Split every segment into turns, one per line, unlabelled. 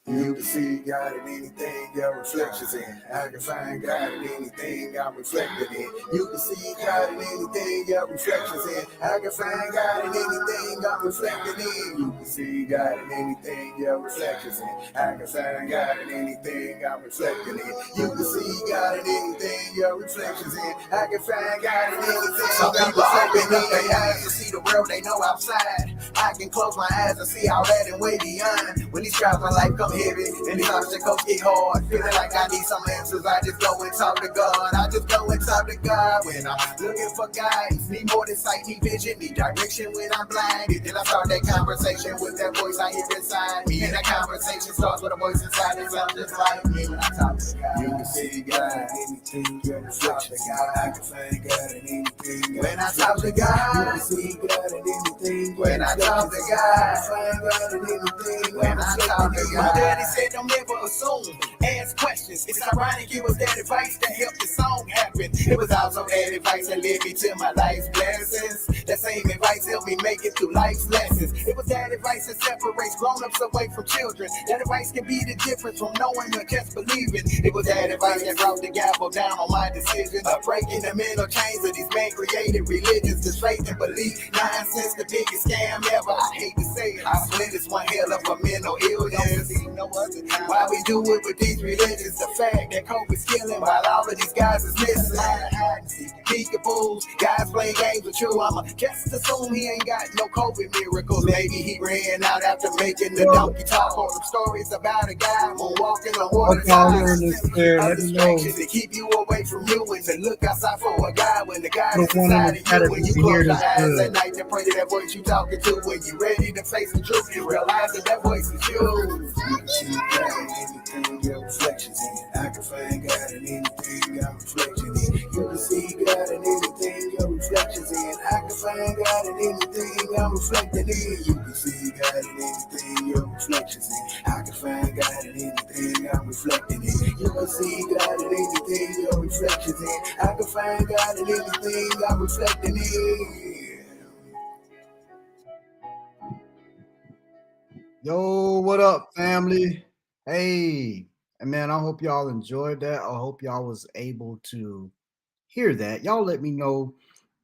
You can see God in anything your reflections in. I can find God in anything I'm reflected in. You can see God in anything your reflections in. I can find God in anything I'm reflected in. You can see God in anything your reflections in. I can find God in anything I'm reflected in. You can see God in anything your reflections in. I can find God in anything. Some people open up their eyes to see the world they know outside. I can close my eyes and see all that and way beyond. When these trials of life come heavy and these obstacles get hard, feeling like I need some answers, I just go and talk to God. I just go and talk to God when I'm looking for guidance. Need more than sight, need vision, need direction when I'm blinded. Then I start that conversation with that voice I hear inside me. And that conversation starts with a voice inside that sounds just like me when I talk to God. You can see God in anything, your reflection. I can find God in anything. When I talk to God, you can see God in anything. When I talk to God, find God in anything. When I talk to God, my daddy said don't ever assume, ask questions. It's ironic it was that advice that helped the song happen. It was also that advice that led me to my life's blessings. That same advice helped me make it through life's lessons. It was that advice that separates grown-ups away from children. That advice can be the difference from knowing or just believing. It was that advice that brought the gavel down on my decision of breaking the mental chains of these man-created religions. This faith and belief, nonsense, the biggest scam ever. I hate to say it, I swear it's one hell of a mental illness. Why we do it with these religions? The fact that COVID's killing while all of these guys is missing. Peekaboos, guys playing games with you. I'ma just assume he ain't got no COVID miracles. Maybe he ran out after making the donkey talk on some stories about a guy walking on water. A distraction to keep you away from you and to look outside for a guy when the guy is inside of you. When you close your eyes at night and pray to that voice you talking to. When you ready to face the truth, you realize that voice is you. You can see God in anything your reflections in. I can find God in anything I'm reflecting in. You can see God in anything your reflections in. I can find God in anything I'm reflecting in. You can see God in anything your reflections in. I can find God in anything I'm reflecting in. You can see God in anything your reflections in. I can find God in anything I'm reflecting in.
Yo, what up, family? Hey, and man, I hope y'all enjoyed that. I hope y'all was able to hear that. Y'all let me know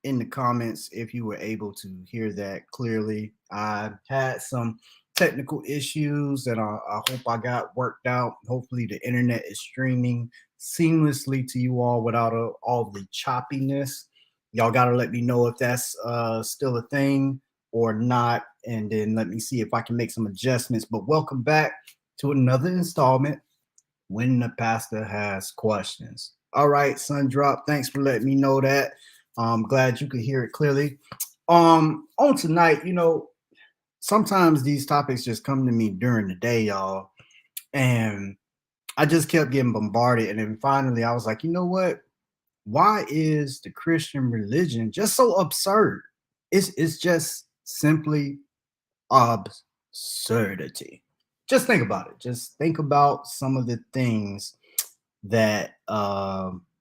in the comments if you were able to hear that clearly. I had some technical issues that I hope I got worked out. Hopefully, the internet is streaming seamlessly to you all without all the choppiness. Y'all got to let me know if that's still a thing or not, and then let me see if I can make some adjustments. But welcome back to another installment when the pastor has questions. All right, Sun Drop, thanks for letting me know that. I'm glad you could hear it clearly. On tonight, sometimes these topics just come to me during the day, y'all, and I just kept getting bombarded. And then finally, I was like, you know what? Why is the Christian religion just so absurd? It's just simply absurdity. Just think about it. Just think about some of the things that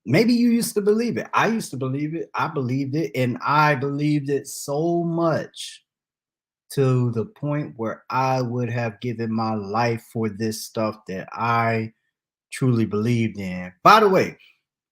maybe you used to believe it. I used to believe it. I believed it, and I believed it so much to the point where I would have given my life for this stuff that I truly believed in. By the way,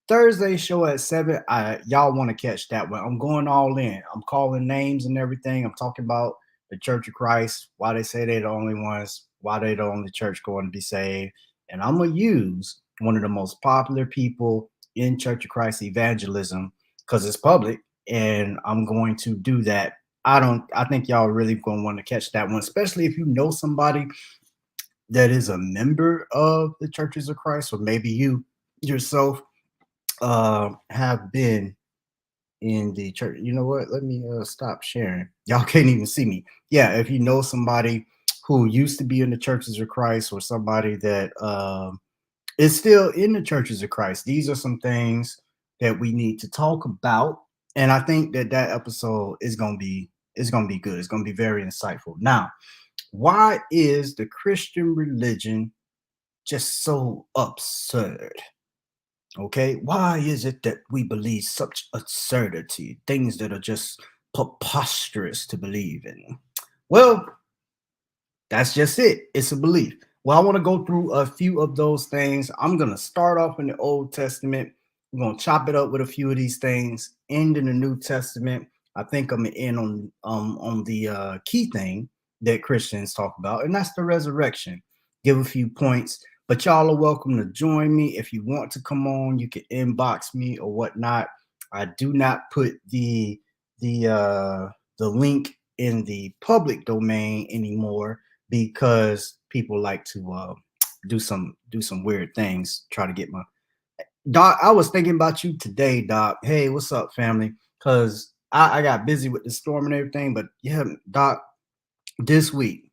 Thursday show at 7. Y'all want to catch that one. I'm going all in. I'm calling names and everything. I'm talking about the Church of Christ, why they say they're the only ones, why they're the only church going to be saved. And I'm going to use one of the most popular people in Church of Christ evangelism because it's public, and I'm going to do that. I think y'all really going to want to catch that one, especially if you know somebody that is a member of the Churches of Christ, or maybe you yourself have been in the church. You know what? Let me stop sharing. Y'all can't even see me. Yeah, if you know somebody who used to be in the Churches of Christ, or somebody that is still in the Churches of Christ, these are some things that we need to talk about. And I think that episode is gonna be good. It's gonna be very insightful. Now, why is the Christian religion just so absurd? Okay, why is it that we believe such absurdity, things that are just preposterous to believe in? Well, that's just it. It's a belief. Well, I want to go through a few of those things. I'm going to start off in the Old Testament. I'm going to chop it up with a few of these things, end in the New Testament. I think I'm in on the key thing that Christians talk about, and that's the resurrection. Give a few points, but y'all are welcome to join me if you want to come on. You can inbox me or whatnot. I do not put the the link in the public domain anymore because people like to do some weird things, try to get my Doc. I was thinking about you today, Doc. Hey, what's up, family? Because I got busy with the storm and everything, but yeah, Doc, this week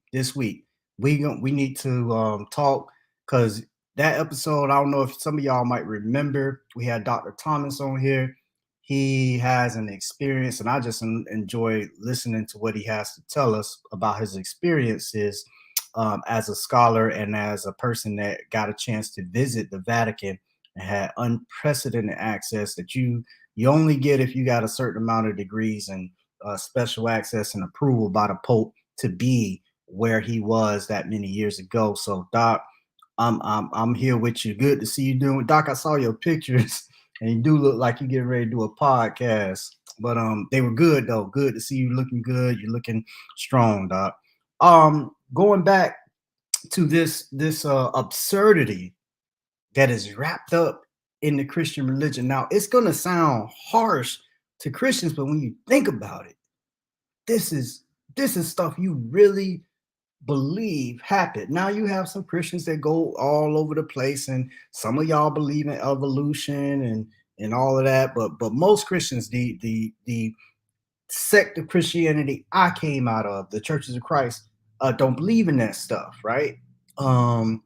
we need to talk, because that episode, I don't know if some of y'all might remember, we had Dr. Thomas on here. He has an experience, and I just enjoy listening to what he has to tell us about his experiences as a scholar and as a person that got a chance to visit the Vatican and had unprecedented access that you only get if you got a certain amount of degrees and special access and approval by the Pope to be where he was that many years ago. So, Doc, I'm here with you. Good to see you doing. Doc, I saw your pictures, and you do look like you're getting ready to do a podcast. But they were good though. Good to see you looking good. You're looking strong, Doc. Going back to this absurdity that is wrapped up in the Christian religion. Now, it's gonna sound harsh to Christians, but when you think about it, this is this is stuff you really believe happened. Now you have some Christians that go all over the place, and some of y'all believe in evolution and all of that. But most Christians, the sect of Christianity I came out of, the Churches of Christ, don't believe in that stuff, right? Um,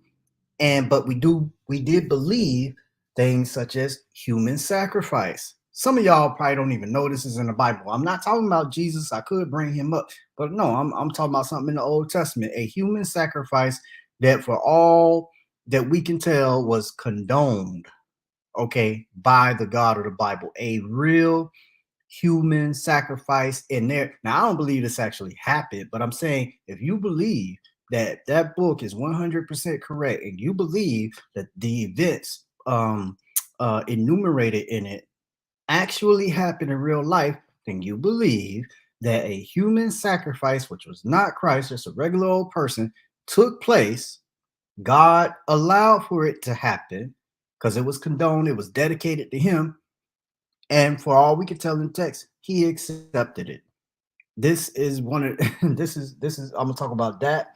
and but we did believe things such as human sacrifice. Some of y'all probably don't even know this is in the Bible. I'm not talking about Jesus. I could bring him up, but no, I'm talking about something in the Old Testament, a human sacrifice that for all that we can tell was condoned, okay, by the God of the Bible. A real human sacrifice in there. Now, I don't believe this actually happened, but I'm saying if you believe that that book is 100% correct, and you believe that the events enumerated in it actually happened in real life, then you believe that a human sacrifice, which was not Christ, just a regular old person, took place. God allowed for it to happen because it was condoned, it was dedicated to him, and for all we can tell in the text, he accepted it. This is one of this is I'm gonna talk about that.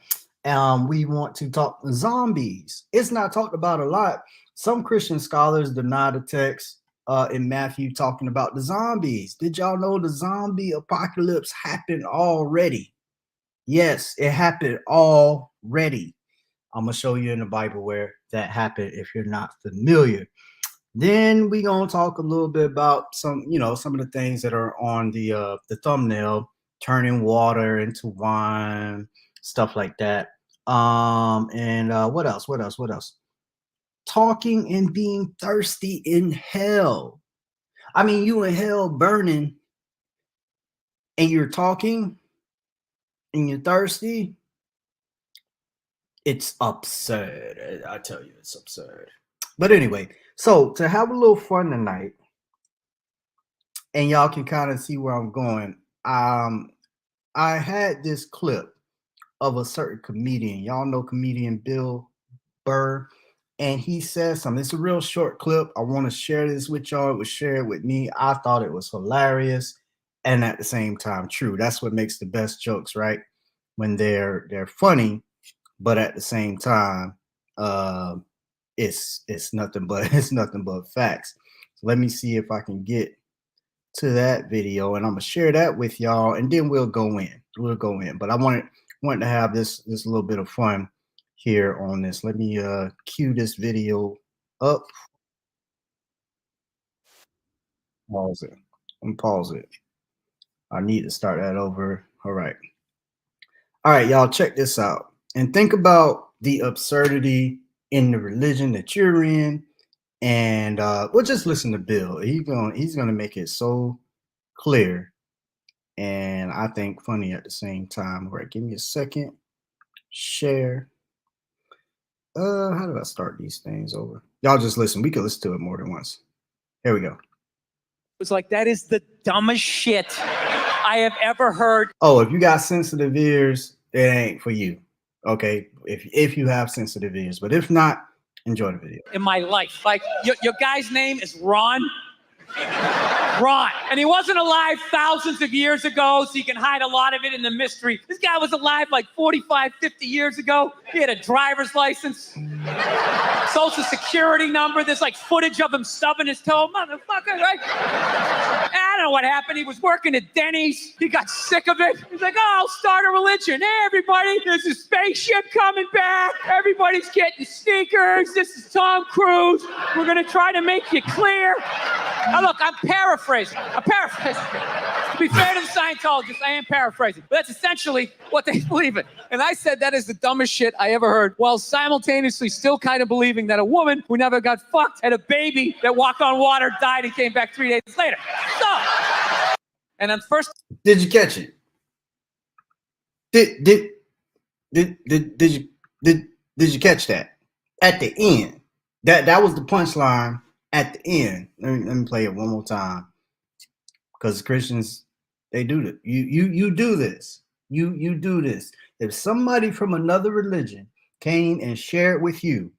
We want to talk zombies. It's not talked about a lot. Some Christian scholars deny the text in Matthew talking about the zombies. Did y'all know the zombie apocalypse happened already? Yes, it happened already. I'm gonna show you in the Bible where that happened if you're not familiar. Then we gonna talk a little bit about some of the things that are on the thumbnail, turning water into wine, stuff like that. And what else? What else? What else? Talking and being thirsty in hell. I mean, you in hell burning, and you're talking and you're thirsty. It's absurd. I tell you, it's absurd. But anyway, so to have a little fun tonight, and y'all can kind of see where I'm going. Um, I had this clip of a certain comedian. Y'all know comedian Bill Burr, and he says something. It's a real short clip. I want to share this with y'all. It was shared with me. I thought it was hilarious, and at the same time, true. That's what makes the best jokes, right? When they're funny, but at the same time, uh, it's nothing but it's nothing but facts. So let me see if I can get to that video, and I'm gonna share that with y'all, and then we'll go in. We'll go in. But I wanted to have this little bit of fun here on this. Let me cue this video up. Pause it. And pause it. I need to start that over. All right. All right, y'all, check this out. And think about the absurdity in the religion that you're in. And well, just listen to Bill. He's gonna make it so clear, and I think funny at the same time. All right, give me a second. Share. How do I start these things over? Y'all just listen. We can listen to it more than once. Here we go.
It's like, that is the dumbest shit I have ever heard.
Oh, if you got sensitive ears, it ain't for you. Okay, if you have sensitive ears, but if not, enjoy the video.
In my life, like, your guy's name is Ron. Ron. And he wasn't alive thousands of years ago, so you can hide a lot of it in the mystery. This guy was alive like 45, 50 years ago. He had a driver's license, social security number. There's like footage of him stubbing his toe. Motherfucker, right? I don't know what happened. He was working at Denny's. He got sick of it. He's like, oh, I'll start a religion. Hey, everybody, there's a spaceship coming back. Everybody's getting sneakers. This is Tom Cruise. We're going to try to make you clear. Now, look, I'm paraphrasing. To be fair to the Scientologists, I am paraphrasing. But that's essentially what they believe in. And I said that is the dumbest shit I ever heard, while simultaneously still kind of believing that a woman who never got fucked had a baby that walked on water, died, and came back 3 days later. So, and on first...
Did you catch it? Did you catch that? At the end. That was the punchline. At the end, let me play it one more time, because Christians, they do that. You do this. You do this. If somebody from another religion came and shared with you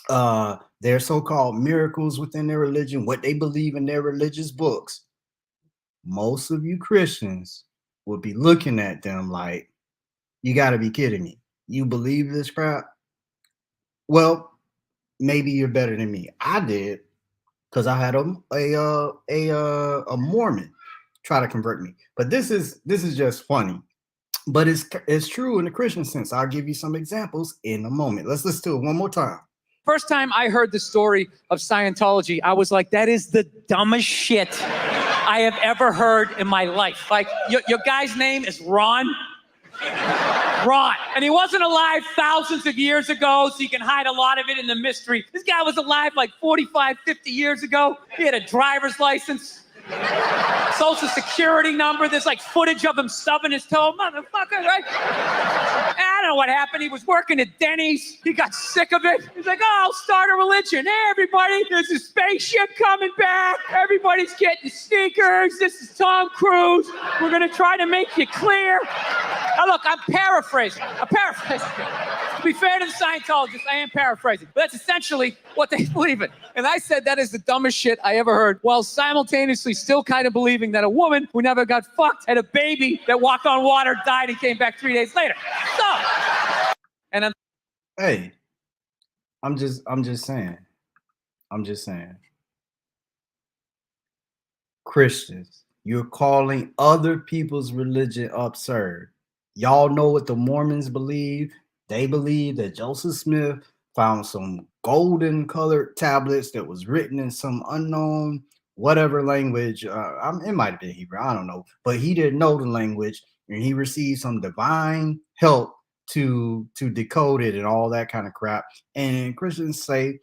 their so-called miracles within their religion, what they believe in their religious books, most of you Christians would be looking at them like, you got to be kidding me. You believe this crap? Well, maybe you're better than me. I did. Because I had a Mormon try to convert me, but this is just funny, but it's true in the Christian sense. I'll give you some examples in a moment. Let's listen to it one more time.
First time I heard the story of Scientology, I was like, that is the dumbest shit I have ever heard in my life. Like, your guy's name is Ron. Ron. And he wasn't alive thousands of years ago, so you can hide a lot of it in the mystery. This guy was alive like 45, 50 years ago. He had a driver's license, social security number. There's like footage of him stubbing his toe. Motherfucker, right? I don't know what happened. He was working at Denny's. He got sick of it. He's like, oh, I'll start a religion. Hey, everybody, there's a spaceship coming back. Everybody's getting sneakers. This is Tom Cruise. We're going to try to make you clear. Now, look, I'm paraphrasing. To be fair to the Scientologists, I am paraphrasing. But that's essentially what they believe in. And I said that is the dumbest shit I ever heard, while simultaneously still kind of believing that a woman who never got fucked had a baby that walked on water, died, and came back 3 days later. So, and I'm...
Hey, I'm just saying. Christians, you're calling other people's religion absurd. Y'all know what the Mormons believe. They believe that Joseph Smith found some golden colored tablets that was written in some unknown whatever language. It might have been Hebrew, I don't know, but he didn't know the language, and he received some divine help to decode it and all that kind of crap. And Christians say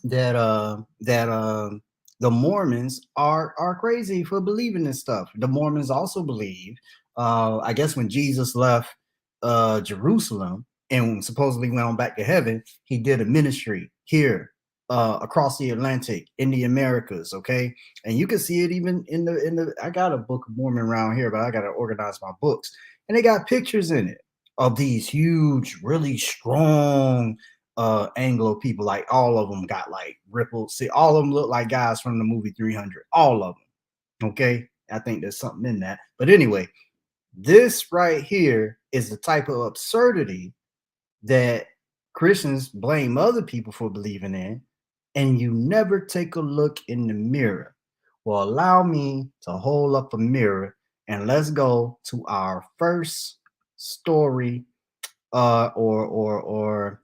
that the Mormons are crazy for believing this stuff. The Mormons also believe, I guess when Jesus left Jerusalem and supposedly went on back to heaven, he did a ministry here across the Atlantic in the Americas. Okay, and you can see it even in the I got a Book of Mormon around here, but I got to organize my books, and they got pictures in it of these huge, really strong Anglo people. Like all of them got like ripples. See, all of them look like guys from the movie 300. All of them. Okay, I think there's something in that. But anyway, this right here is the type of absurdity that Christians blame other people for believing in, and you never take a look in the mirror. Well, allow me to hold up a mirror and let's go to our first story or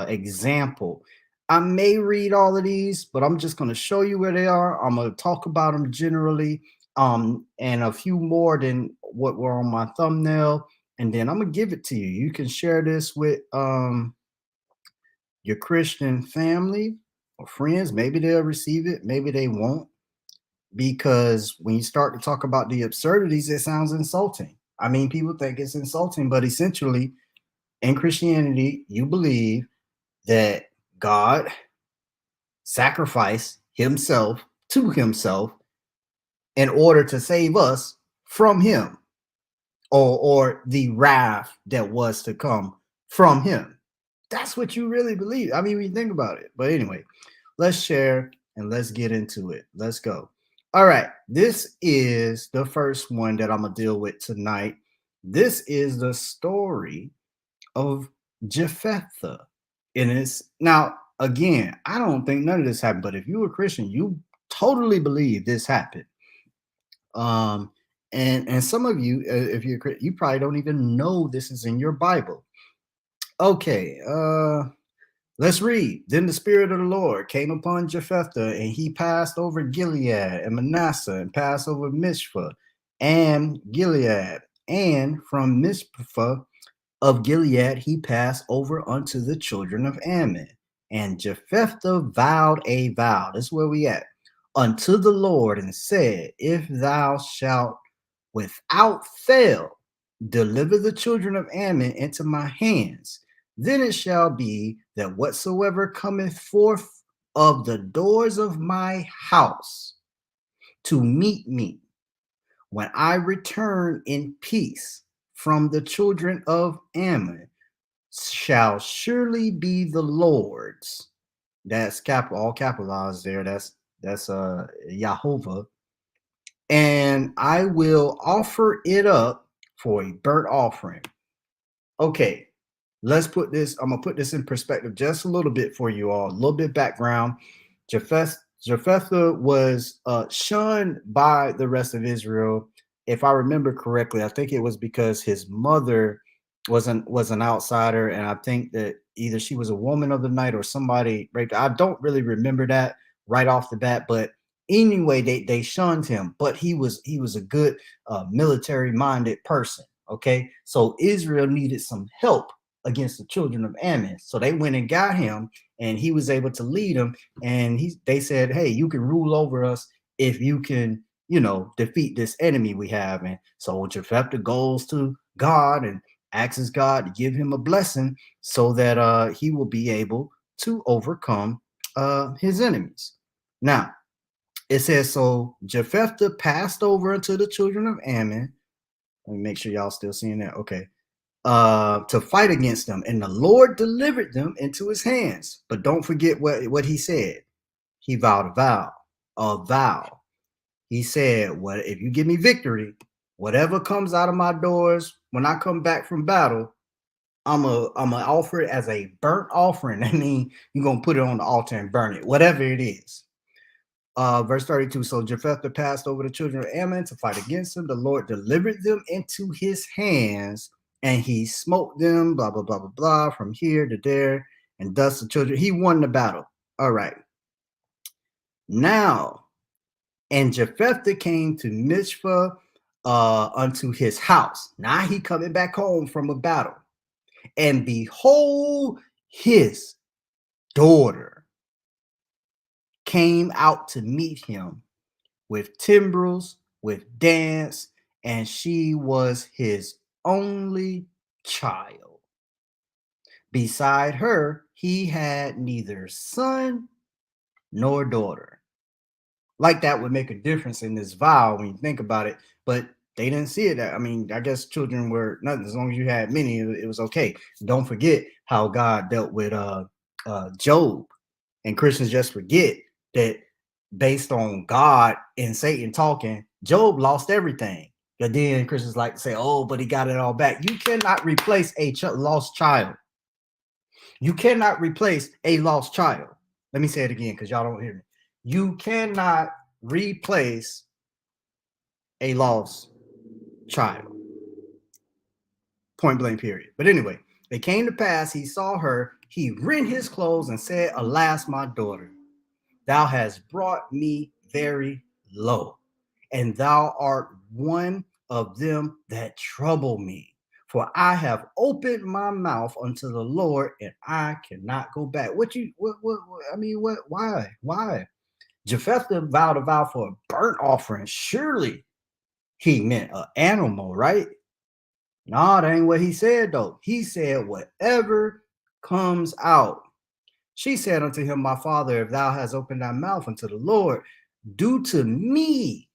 example. I may read all of these, but I'm just going to show you where they are. I'm going to talk about them generally, and a few more than what were on my thumbnail, and then I'm going to give it to you. You can share this with your Christian family or friends. Maybe they'll receive it, maybe they won't, because when you start to talk about the absurdities, it sounds insulting. I mean, people think it's insulting, but essentially in Christianity, you believe that God sacrificed himself to himself in order to save us from him, or the wrath that was to come from him. That's what you really believe. I mean, when you think about it. But anyway, let's share and let's get into it. Let's go. All right. This is the first one that I'm going to deal with tonight. This is the story of Jephthah. And it's now, again, I don't think none of this happened, but if you're a Christian, you totally believe this happened. And some of you, if you're you probably don't even know this is in your Bible. Okay, let's read. Then the Spirit of the Lord came upon Jephthah, and he passed over Gilead and Manasseh, and passed over Mizpah and Gilead, and from Mizpah of Gilead he passed over unto the children of Ammon. And Jephthah vowed a vow. That's where we at. Unto the Lord, and said, if thou shalt without fail deliver the children of Ammon into my hands, then it shall be that whatsoever cometh forth of the doors of my house to meet me, when I return in peace from the children of Ammon, shall surely be the Lord's. That's all capitalized there. That's Yahovah. And I will offer it up for a burnt offering. Okay, let's put this. I'm gonna put this in perspective just a little bit for you all. A little bit background. Jephthah was shunned by the rest of Israel. If I remember correctly, I think it was because his mother was an outsider, and I think that either she was a woman of the night or somebody. Right, I don't really remember that right off the bat, but anyway, they shunned him. But he was a good military minded person. Okay, so Israel needed some help against the children of Ammon, so they went and got him, and he was able to lead them. And they said, hey, you can rule over us if you can, defeat this enemy we have. And so Jephthah goes to God and asks God to give him a blessing so that he will be able to overcome his enemies. Now, it says, so Jephthah passed over unto the children of Ammon. Let me make sure y'all still seeing that. Okay. To fight against them, and the Lord delivered them into his hands. But don't forget what he said. He vowed a vow. He said, "What if you give me victory? Whatever comes out of my doors when I come back from battle, I'm gonna offer it as a burnt offering." I mean, you're gonna put it on the altar and burn it, whatever it is. Verse 32. So Jephthah passed over the children of Ammon to fight against them. The Lord delivered them into his hands, and he smote them, blah, blah, blah, blah, blah, from here to there. And thus the children, he won the battle. All right. Now, and Jephthah came to Mizpah unto his house. Now he coming back home from a battle. And behold, his daughter came out to meet him with timbrels, with dance, and she was his only child. Beside her, he had neither son nor daughter. Like that would make a difference in this vow when you think about it, but they didn't see it. I mean, I guess children were nothing. As long as you had many, it was okay. Don't forget how God dealt with Job, and Christians just forget that based on God and Satan talking, Job lost everything. But then Christians like to say, oh, but he got it all back. You cannot replace a lost child. You cannot replace a lost child. Let me say it again because y'all don't hear me. You cannot replace a lost child. Point blank, period. But anyway, it came to pass, he saw her, he rent his clothes and said, alas, my daughter, thou hast brought me very low, and thou art one of them that trouble me. For I have opened my mouth unto the Lord, and I cannot go back. Why? Jephthah vowed a vow for a burnt offering. Surely he meant an animal, right? No, that ain't what he said, though. He said, whatever comes out She said unto him, My father, if thou hast opened thy mouth unto the Lord, do to me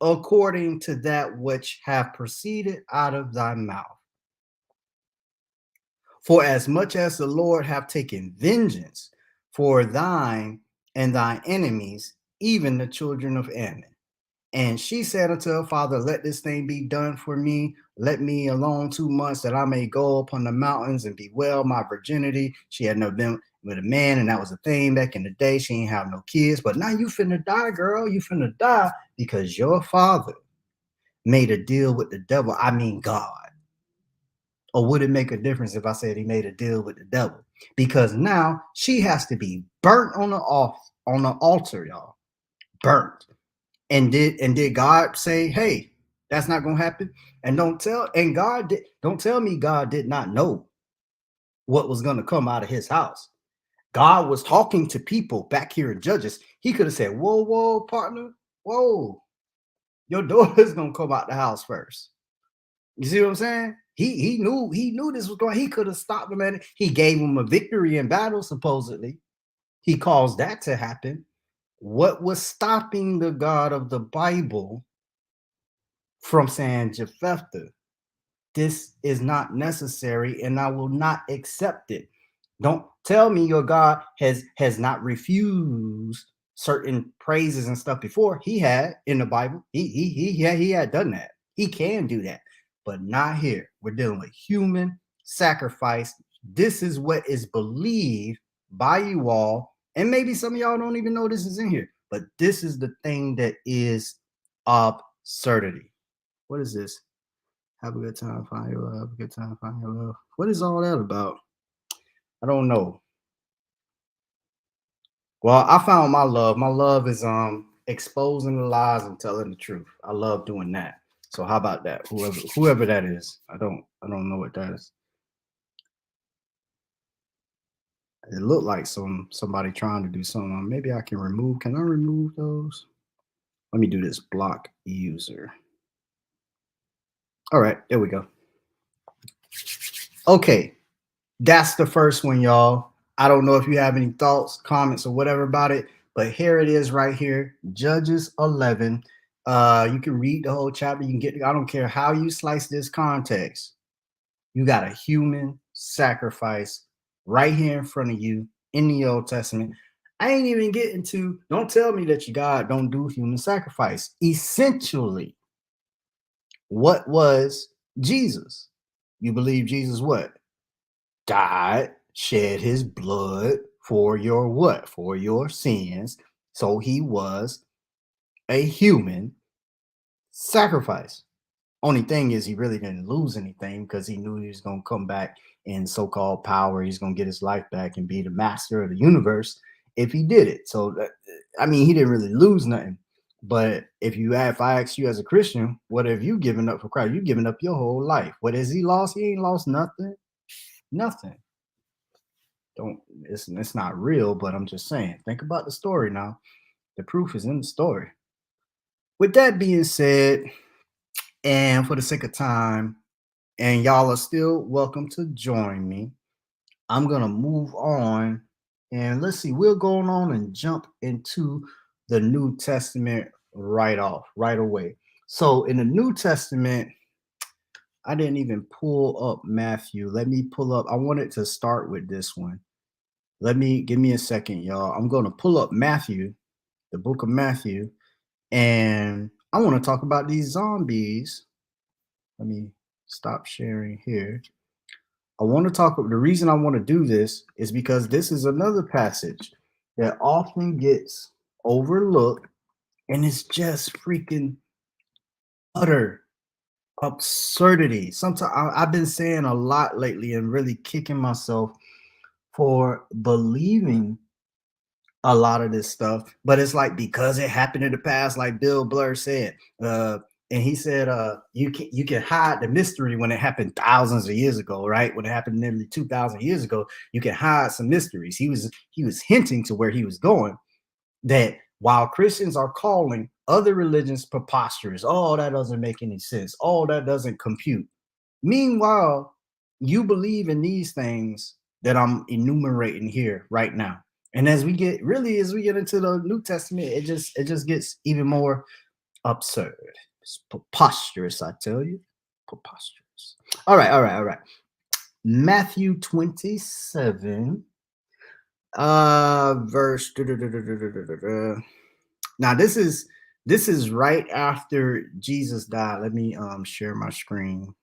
according to that which hath proceeded out of thy mouth. For as much as the Lord hath taken vengeance for thine and thine enemies, even the children of Ammon. And she said unto her father, Let this thing be done for me. Let me alone 2 months that I may go upon the mountains and bewail my virginity. She had never been with a man, and that was a thing back in the day. She ain't have no kids. But now you finna die, girl. You finna die because your father made a deal with the devil. I mean God. Or would it make a difference if I said he made a deal with the devil? Because now she has to be burnt on the altar, y'all. Burnt. And did God say, hey, that's not gonna happen? And don't tell me God did not know what was gonna come out of his house. God was talking to people back here in Judges. He could have said, whoa, partner, whoa, your daughter's gonna come out the house first. You see what I'm saying? He knew this was going. He could have stopped him, and he gave him a victory in battle, supposedly. He caused that to happen. What was stopping the God of the Bible from saying, Jephthah, this is not necessary, and I will not accept it? Don't tell me your God has not refused certain praises and stuff before. He had in the Bible. He had done that. He can do that, but not here. We're dealing with human sacrifice. This is what is believed by you all, and maybe some of y'all don't even know this is in here, but this is the thing that is absurdity. What is this? Have a good time, find your love. Have a good time, find your love. What is all that about? I don't know. Well, I found my love. My love is exposing the lies and telling the truth. I love doing that. So how about that? Whoever that is. I don't know what that is. It looked like somebody trying to do something. Maybe I can remove. Can I remove those? Let me do this. Block user. All right, there we go. Okay, that's the first one, y'all. I don't know if you have any thoughts, comments, or whatever about it, but here it is right here, Judges 11. You can read the whole chapter. You can get, I don't care how you slice this context. You got a human sacrifice right here in front of you in the Old Testament. I ain't even getting to, don't tell me that your God don't do human sacrifice. Essentially, what was Jesus? You believe Jesus what? Died, shed his blood for your what? For your sins. So he was a human sacrifice. Only thing is he really didn't lose anything because he knew he was going to come back in so-called power. He's going to get his life back and be the master of the universe if he did it. So, I mean, he didn't really lose nothing. But if I ask you as a Christian, what have you given up for Christ? You've given up your whole life. What has he lost? He ain't lost nothing. Nothing. It's not real, but I'm just saying, think about the story now. The proof is in the story. With that being said, and for the sake of time, and y'all are still welcome to join me, I'm gonna move on, and let's see, we'll go on and jump into the New Testament right away. So in the New Testament, I didn't even pull up Matthew. Let me pull up. I wanted to start with this one. Give me a second, y'all. I'm going to pull up Matthew, the book of Matthew, and I want to talk about these zombies. Let me stop sharing here. The reason I want to do this is because this is another passage that often gets overlooked, and it's just freaking utter absurdity. Sometimes I've been saying a lot lately and really kicking myself for believing a lot of this stuff, but it's like because it happened in the past, like Bill Blur said, and he said, you can hide the mystery when it happened thousands of years ago, right? When it happened nearly 2,000 years ago, you can hide some mysteries. He was hinting to where he was going, that while Christians are calling other religions preposterous, oh, that doesn't make any sense, oh, that doesn't compute. Meanwhile, you believe in these things that I'm enumerating here right now. And as we get into the New Testament, it just gets even more absurd. It's preposterous, I tell you. Preposterous. All right. Matthew 27, verse. Now this is right after Jesus died. Let me share my screen.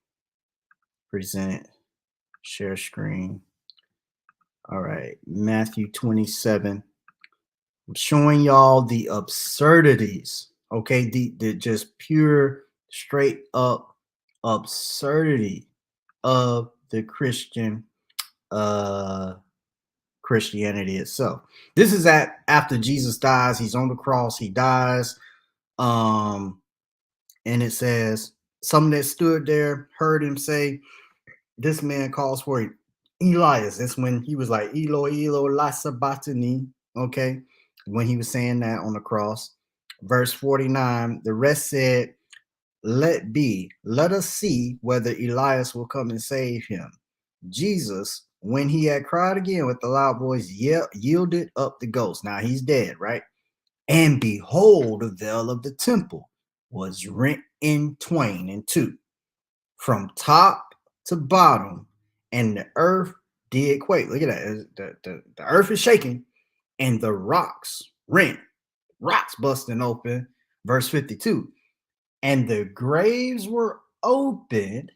Present. Share screen. All right, Matthew 27. I'm showing y'all the absurdities. Okay, the just pure, straight up absurdity of the Christianity itself. This is after Jesus dies. He's on the cross. He dies. And it says, some that stood there heard him say, this man calls for Elias. That's when he was like, Eloi, Eloi, lama sabachthani. Okay, when he was saying that on the cross. Verse 49, the rest said, let be, let us see whether Elias will come and save him. Jesus, when he had cried again with a loud voice, yielded up the ghost. Now he's dead, right? And behold, the veil of the temple was rent in twain, in two, from top to bottom, and the earth did quake. Look at that. The earth is shaking, and the rocks rent, rocks busting open. Verse 52. And the graves were opened,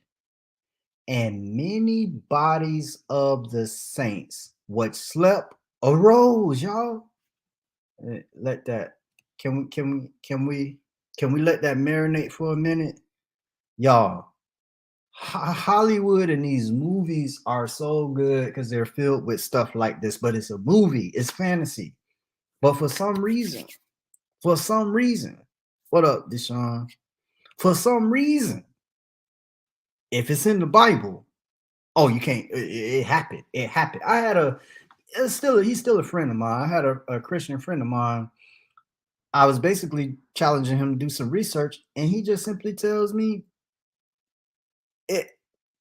and many bodies of the saints which slept arose. Y'all, let that. Can we let that marinate for a minute, y'all? Hollywood and these movies are so good because they're filled with stuff like this, but it's a movie, it's fantasy. But for some reason, what up, Deshaun? For some reason, if it's in the Bible, oh, you can't. It happened. It happened. I had he's still a friend of mine. I had a Christian friend of mine. I was basically challenging him to do some research, and he just simply tells me,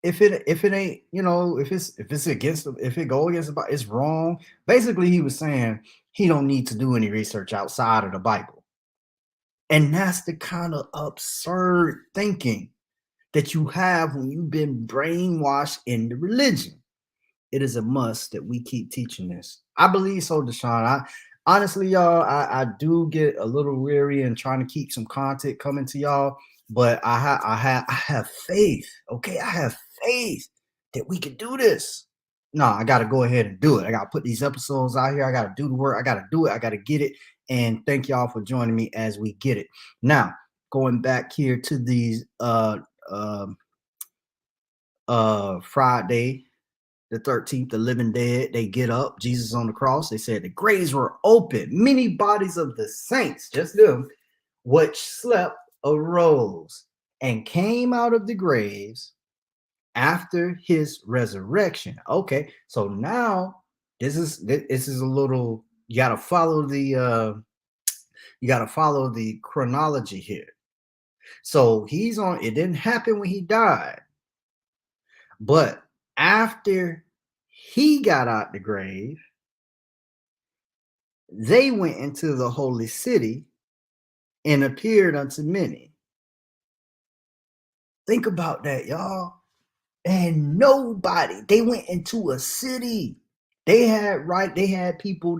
if it ain't, if it go against the, it's wrong. Basically, he was saying he don't need to do any research outside of the Bible. And that's the kind of absurd thinking that you have when you've been brainwashed into religion. It is a must that we keep teaching this. I believe so, Deshaun. I honestly, y'all, I do get a little weary and trying to keep some content coming to y'all, but I have faith. Okay, I have faith that we can do this. No, I got to go ahead and do it. I got to put these episodes out here. I got to do the work. I got to do it. I got to get it. And thank y'all for joining me as we get it. Now, going back here to these Friday the 13th, the living dead, they get up, Jesus on the cross. They said the graves were open. Many bodies of the saints, just them, which slept, arose and came out of the graves after his resurrection. Okay, so now this is a little, you gotta follow the chronology here. So it didn't happen when he died, but after he got out the grave, they went into the holy city and appeared unto many. Think about that, y'all. And they went into a city. They had people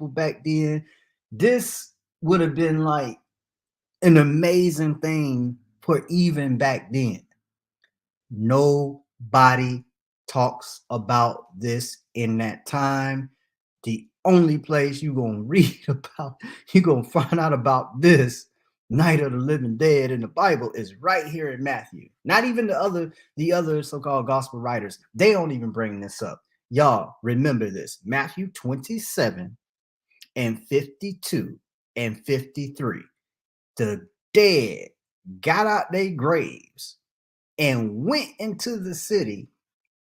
back then. This would have been like an amazing thing for even back then. Nobody talks about this in that time. The only place you're going to read about, you're going to find out about this night of the living dead in the Bible is right here in Matthew. Not even the other so-called gospel writers. They don't even bring this up. Y'all remember this. Matthew 27 and 52 and 53. The dead got out their graves and went into the city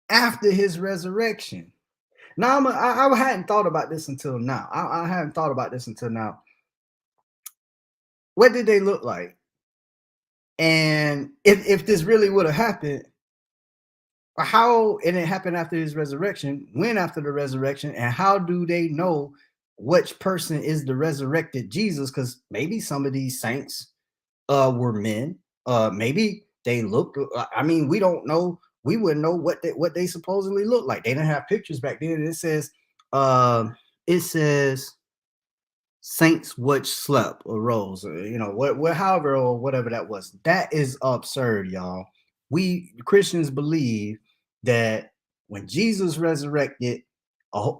after his resurrection. Now, I hadn't thought about this until now. I hadn't thought about this until now. What did they look like? And if this really would have happened, how, and it happened after his resurrection, when after the resurrection, and how do they know which person is the resurrected Jesus? Because maybe some of these saints were men. Maybe they looked. I mean, we don't know. We wouldn't know what they supposedly look like. They didn't have pictures back then. It says saints which slept or rose, or, you know, what, however, or whatever that was. That is absurd, y'all. We Christians believe that when Jesus resurrected,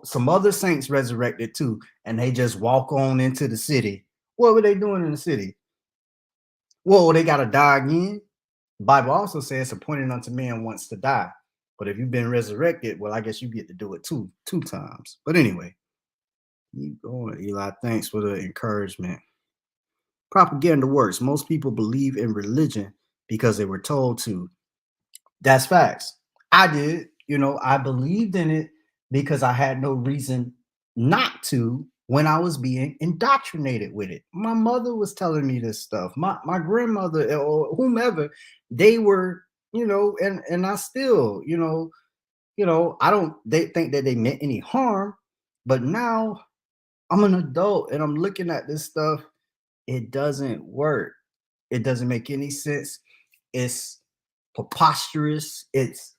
some other saints resurrected too, and they just walk on into the city. What were they doing in the city? Well, they got to die again. The Bible also says, appointed unto man once to die. But if you've been resurrected, well, I guess you get to do it two times. But anyway, keep going, Eli. Thanks for the encouragement. Propaganda works. Most people believe in religion because they were told to. That's facts. I did. You know, I believed in it because I had no reason not to when I was being indoctrinated with it. My mother was telling me this stuff. My grandmother or whomever, they were, you know, and I still, I don't they think that they meant any harm, but now I'm an adult and I'm looking at this stuff. It doesn't work. It doesn't make any sense. It's preposterous. It's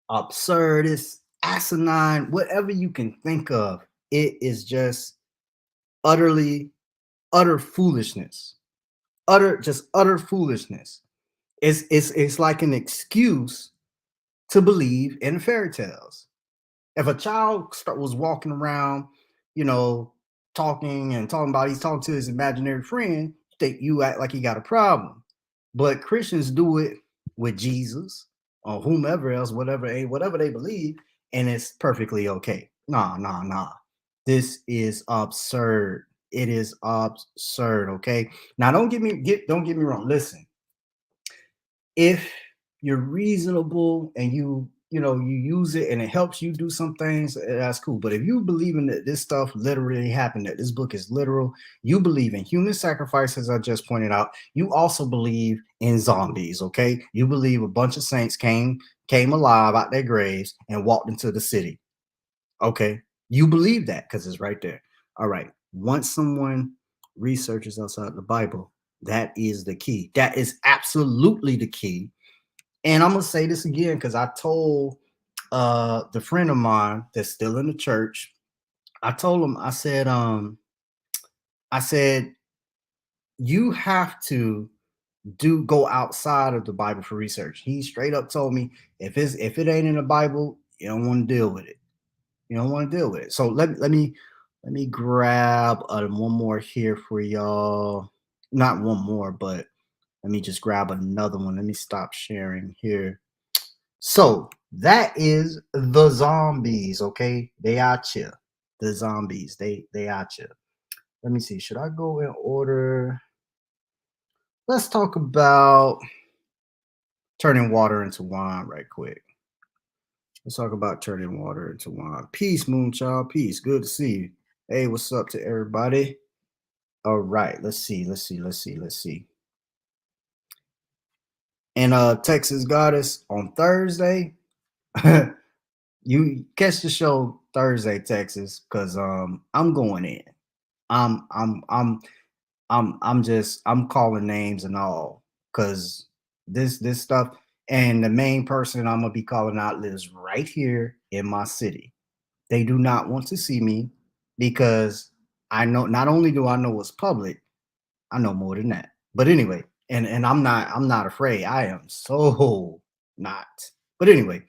absurd. It's asinine. Whatever you can think of, it is just utter foolishness. Utter foolishness. It's like an excuse to believe in fairy tales. If a child was walking around, you know, talking about he's talking to his imaginary friend, you act like he got a problem. But Christians do it with Jesus or whomever else, whatever they believe, and it's perfectly okay. Nah. This is absurd. It is absurd. Okay. Now don't get me wrong. Listen, if you're reasonable and you use it and it helps you do some things, that's cool. But if you believe in that this stuff literally happened, that this book is literal, you believe in human sacrifice, as I just pointed out, you also believe in zombies. Okay, you believe a bunch of saints came alive out their graves and walked into the city. Okay, you believe that because it's right there. All right, once someone researches outside the Bible, that is the key. That is absolutely the key. And I'm gonna say this again because I told the friend of mine that's still in the church, I told him, I said, you have to go outside of the Bible for research. He straight up told me, if it ain't in the Bible, you don't want to deal with it. You don't want to deal with it. So let me grab one more here for y'all. Not one more, but let me just grab another one. Let me stop sharing here. So that is the zombies. Okay, they are chill. The zombies, they are chill. Let me see. Should I go in order? Let's talk about turning water into wine right quick. Let's talk about turning water into wine. Peace, Moonchild. Peace. Good to see you. Hey, what's up to everybody? All right. Let's see. And Texas Goddess on Thursday. You catch the show Thursday, Texas, because I'm going in. I'm calling names and all, because this stuff, and the main person I'm gonna be calling out lives right here in my city. They do not want to see me because I know, not only do I know what's public, I know more than that. But anyway, and I'm not afraid. I am so not. But anyway,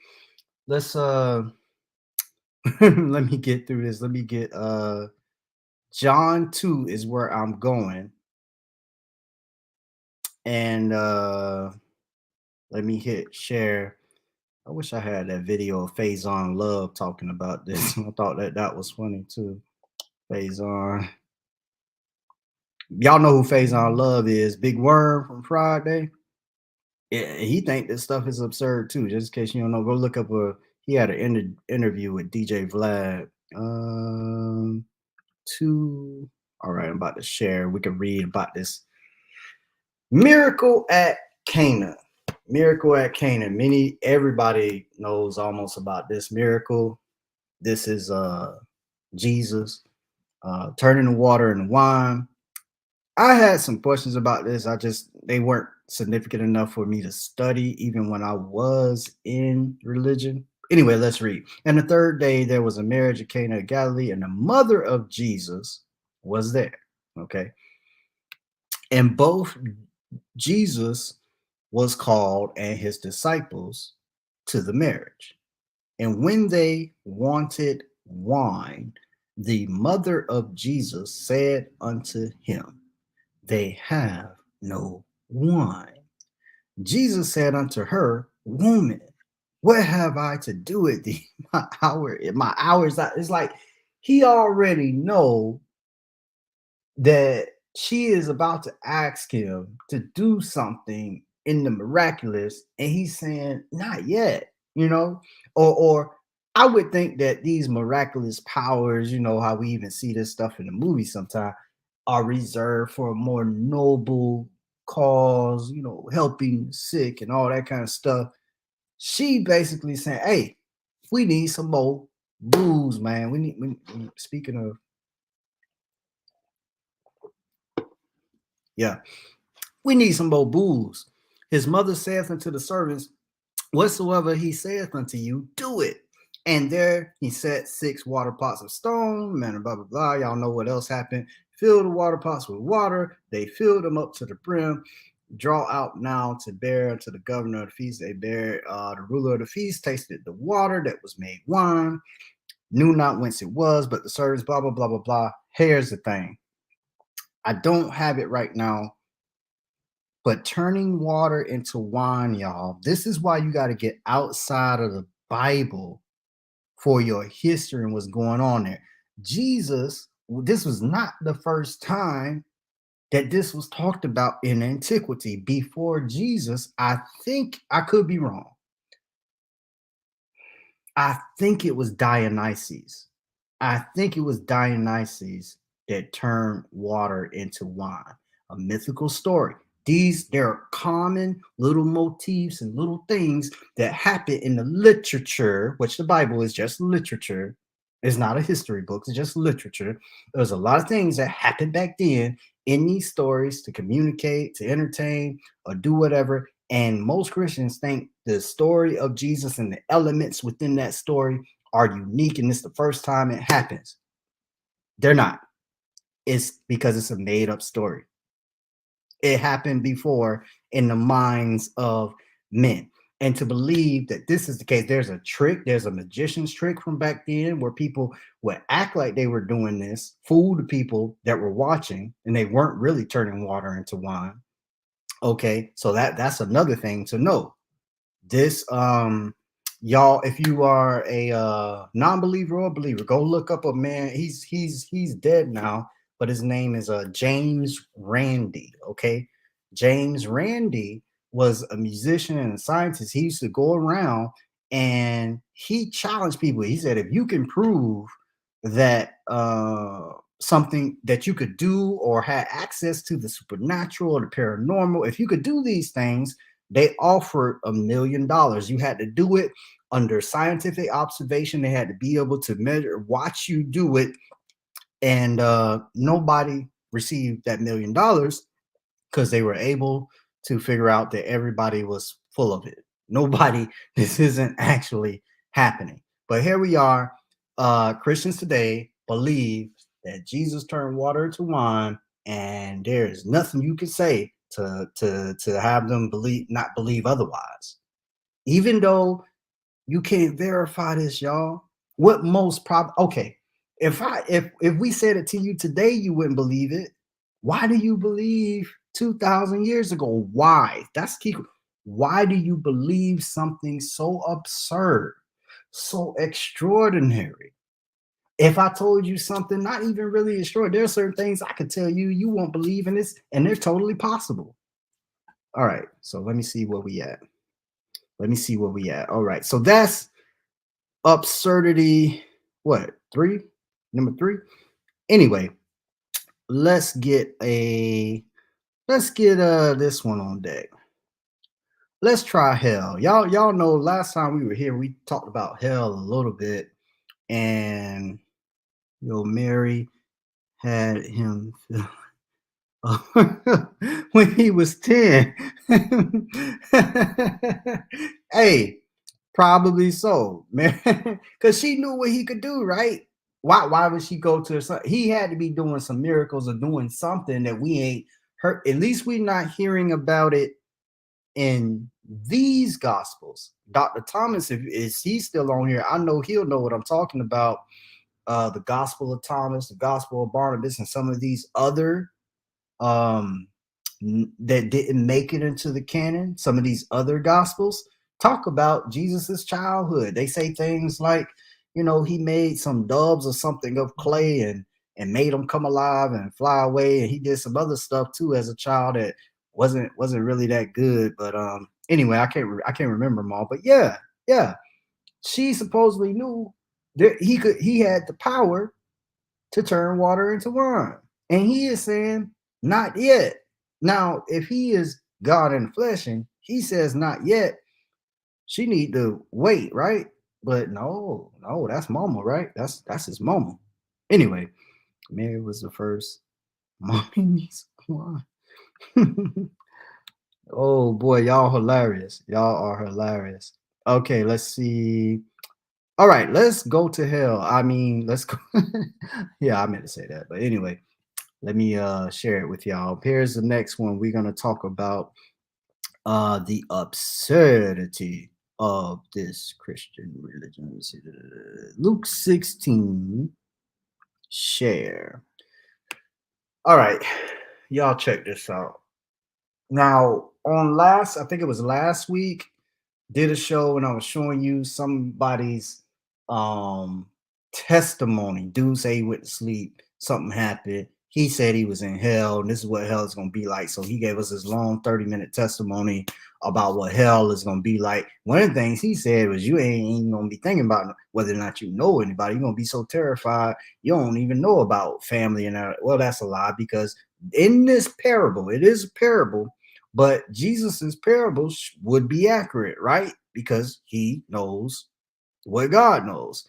let's let me get through this. Let me get John 2 is where I'm going. And let me hit share. I wish I had that video of Faison Love talking about this. I thought that was funny too. Faison. Y'all know who Faison Love is. Big Worm from Friday. Yeah, he think this stuff is absurd too. Just in case you don't know, go look up he had an interview with DJ Vlad. All right, I'm about to share. We can read about this miracle at Cana. Miracle at Cana. Everybody knows almost about this miracle. This is Jesus turning the water into wine. I had some questions about this. They weren't significant enough for me to study, even when I was in religion. Anyway, let's read. And the third day there was a marriage at Cana of Galilee, and the mother of Jesus was there. Okay. And both Jesus was called and his disciples to the marriage. And when they wanted wine, the mother of Jesus said unto him, they have no wine. Jesus said unto her, woman, what have I to do with thee? My hours. It's like he already know that she is about to ask him to do something in the miraculous, and he's saying, not yet, or I would think that these miraculous powers, how we even see this stuff in the movie sometimes, are reserved for a more noble cause, helping the sick and all that kind of stuff. She basically saying, hey, we need some more booze, man. Speaking of, yeah, we need some more booze. His mother saith unto the servants, whatsoever he saith unto you, do it. And there he set 6 water pots of stone, man, blah, blah, blah. Y'all know what else happened. Fill the water pots with water. They filled them up to the brim. Draw out now to bear unto the governor of the feast. They bear, the ruler of the feast tasted the water that was made wine, knew not whence it was, but the servants, blah, blah, blah, blah, blah. Here's the thing. I don't have it right now, but turning water into wine, y'all, this is why you got to get outside of the Bible for your history and what's going on there. Jesus, this was not the first time that this was talked about in antiquity. Before Jesus, I think, I could be wrong, I think it was Dionysius. I think it was Dionysius that turned water into wine. A mythical story. There are common little motifs and little things that happen in the literature, which the Bible is just literature. It's not a history book, it's just literature. There's a lot of things that happened back then in these stories to communicate, to entertain, or do whatever. And most Christians think the story of Jesus and the elements within that story are unique and it's the first time it happens. They're not. It's because it's a made up story. It happened before in the minds of men. And to believe that this is the case, there's a magician's trick from back then where people would act like they were doing this, fool the people that were watching, and they weren't really turning water into wine. Okay, so that's another thing to know. This y'all, if you are a non-believer or believer, go look up a man. He's dead now, but his name is James Randi. Okay, James Randi was a musician and a scientist. He used to go around and he challenged people. He said, if you can prove that something that you could do or had access to the supernatural or the paranormal, if you could do these things, they offered $1 million. You had to do it under scientific observation. They had to be able to measure, watch you do it. And nobody received that $1 million because they were able to figure out that everybody was full of it. Nobody, this isn't actually happening. But here we are. Christians today believe that Jesus turned water into wine, and there is nothing you can say to have them not believe otherwise. Even though you can't verify this, y'all. What most okay, if we said it to you today, you wouldn't believe it. Why do you believe 2,000 years ago? Why? That's key. Why do you believe something so absurd, so extraordinary? If I told you something not even really extraordinary, there are certain things I could tell you you won't believe in this, and they're totally possible. All right, so let me see where we at. All right, so that's absurdity. What, 3? Number 3. Anyway, let's get this one on deck. let's try hell. Y'all know last time we were here, we talked about hell a little bit, and Mary had him feel when he was 10. Hey, probably so, man. Because she knew what he could do, right? Why would she go to son? He had to be doing some miracles or doing something that we ain't heard. At least we're not hearing about it in these gospels. Dr. Thomas, if is he still on here, I know he'll know what I'm talking about. The Gospel of Thomas, the Gospel of Barnabas, and some of these other um that didn't make it into the canon, some of these other gospels talk about Jesus's childhood. They say things like, he made some doves or something of clay and made them come alive and fly away, and he did some other stuff too as a child that wasn't really that good. But anyway, I can't remember them all. But yeah, she supposedly knew that he had the power to turn water into wine. And he is saying, not yet. Now, if he is God in the flesh and he says not yet, she need to wait, right? But no, that's mama, right? That's his mama. Anyway, Mary was the first. Mommy needs wine. Oh boy, y'all hilarious. Y'all are hilarious. Okay, let's see. All right, let's go to hell. I mean, let's go. Yeah, I meant to say that. But anyway, let me share it with y'all. Here's the next one. We're going to talk about the absurdity of this Christian religion. Let me see. Luke 16, share. All right, y'all check this out. Now, I think it was last week, did a show and I was showing you somebody's testimony. Dude say he went to sleep, something happened. He said he was in hell, and this is what hell is going to be like. So he gave us his long 30-minute testimony about what hell is going to be like. One of the things he said was, you ain't even going to be thinking about whether or not you know anybody. You're going to be so terrified you don't even know about family. And well, that's a lie, because in this parable, it is a parable, but Jesus's parables would be accurate, right? Because he knows what God knows.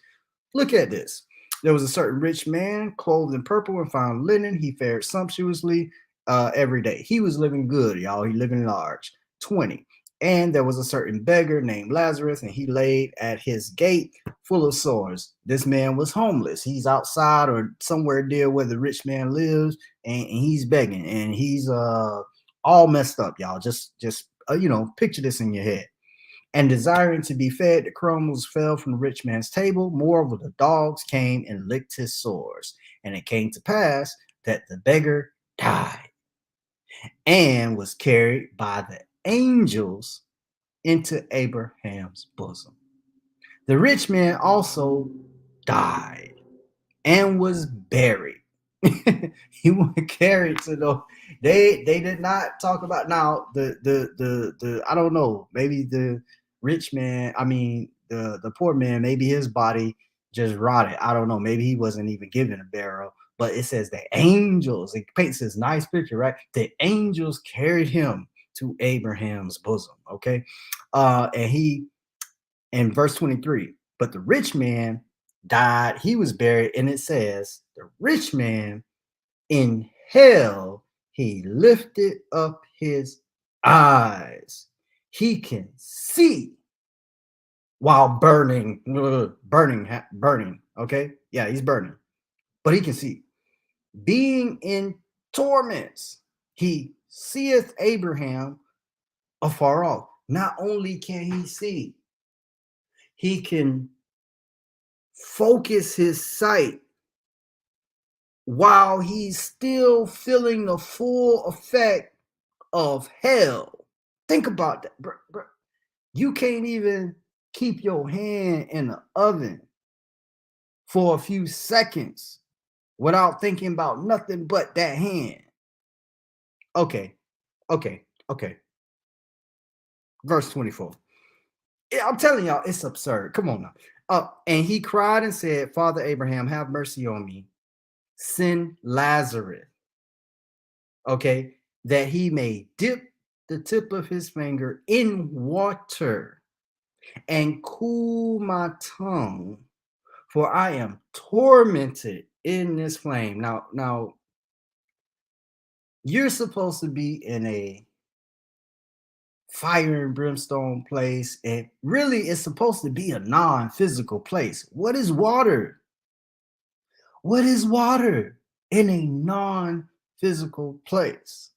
Look at this. There was a certain rich man clothed in purple and fine linen. He fared sumptuously every day. He was living good, y'all. He living large. 20. And there was a certain beggar named Lazarus, and he laid at his gate full of sores. This man was homeless. He's outside or somewhere near where the rich man lives, and he's begging, and he's all messed up, y'all. Just picture this in your head. And desiring to be fed, the crumbs fell from the rich man's table. Moreover, the dogs came and licked his sores. And it came to pass that the beggar died and was carried by the angels into Abraham's bosom. The rich man also died and was buried. He was carried to the. They did not talk about now the I don't know, maybe the rich man, I mean the poor man, maybe his body just rotted. I don't know, maybe he wasn't even given a burial. But it says the angels, it paints this nice picture, right? The angels carried him to Abraham's bosom. Okay. And he, in verse 23, but the rich man died, he was buried, and it says the rich man in hell, he lifted up his eyes. He can see while burning. Okay. Yeah, he's burning, but he can see. Being in torments, he seeth Abraham afar off. Not only can he see, he can focus his sight while he's still feeling the full effect of hell. Think about that, bro. You can't even keep your hand in the oven for a few seconds without thinking about nothing but that hand. Okay. Verse 24. I'm telling y'all, it's absurd. Come on now. And he cried and said, Father Abraham, have mercy on me. Send Lazarus, okay, that he may dip the tip of his finger in water and cool my tongue, for I am tormented in this flame. Now you're supposed to be in a fire and brimstone place, and really it's supposed to be a non-physical place. What is water? What is water in a non-physical place?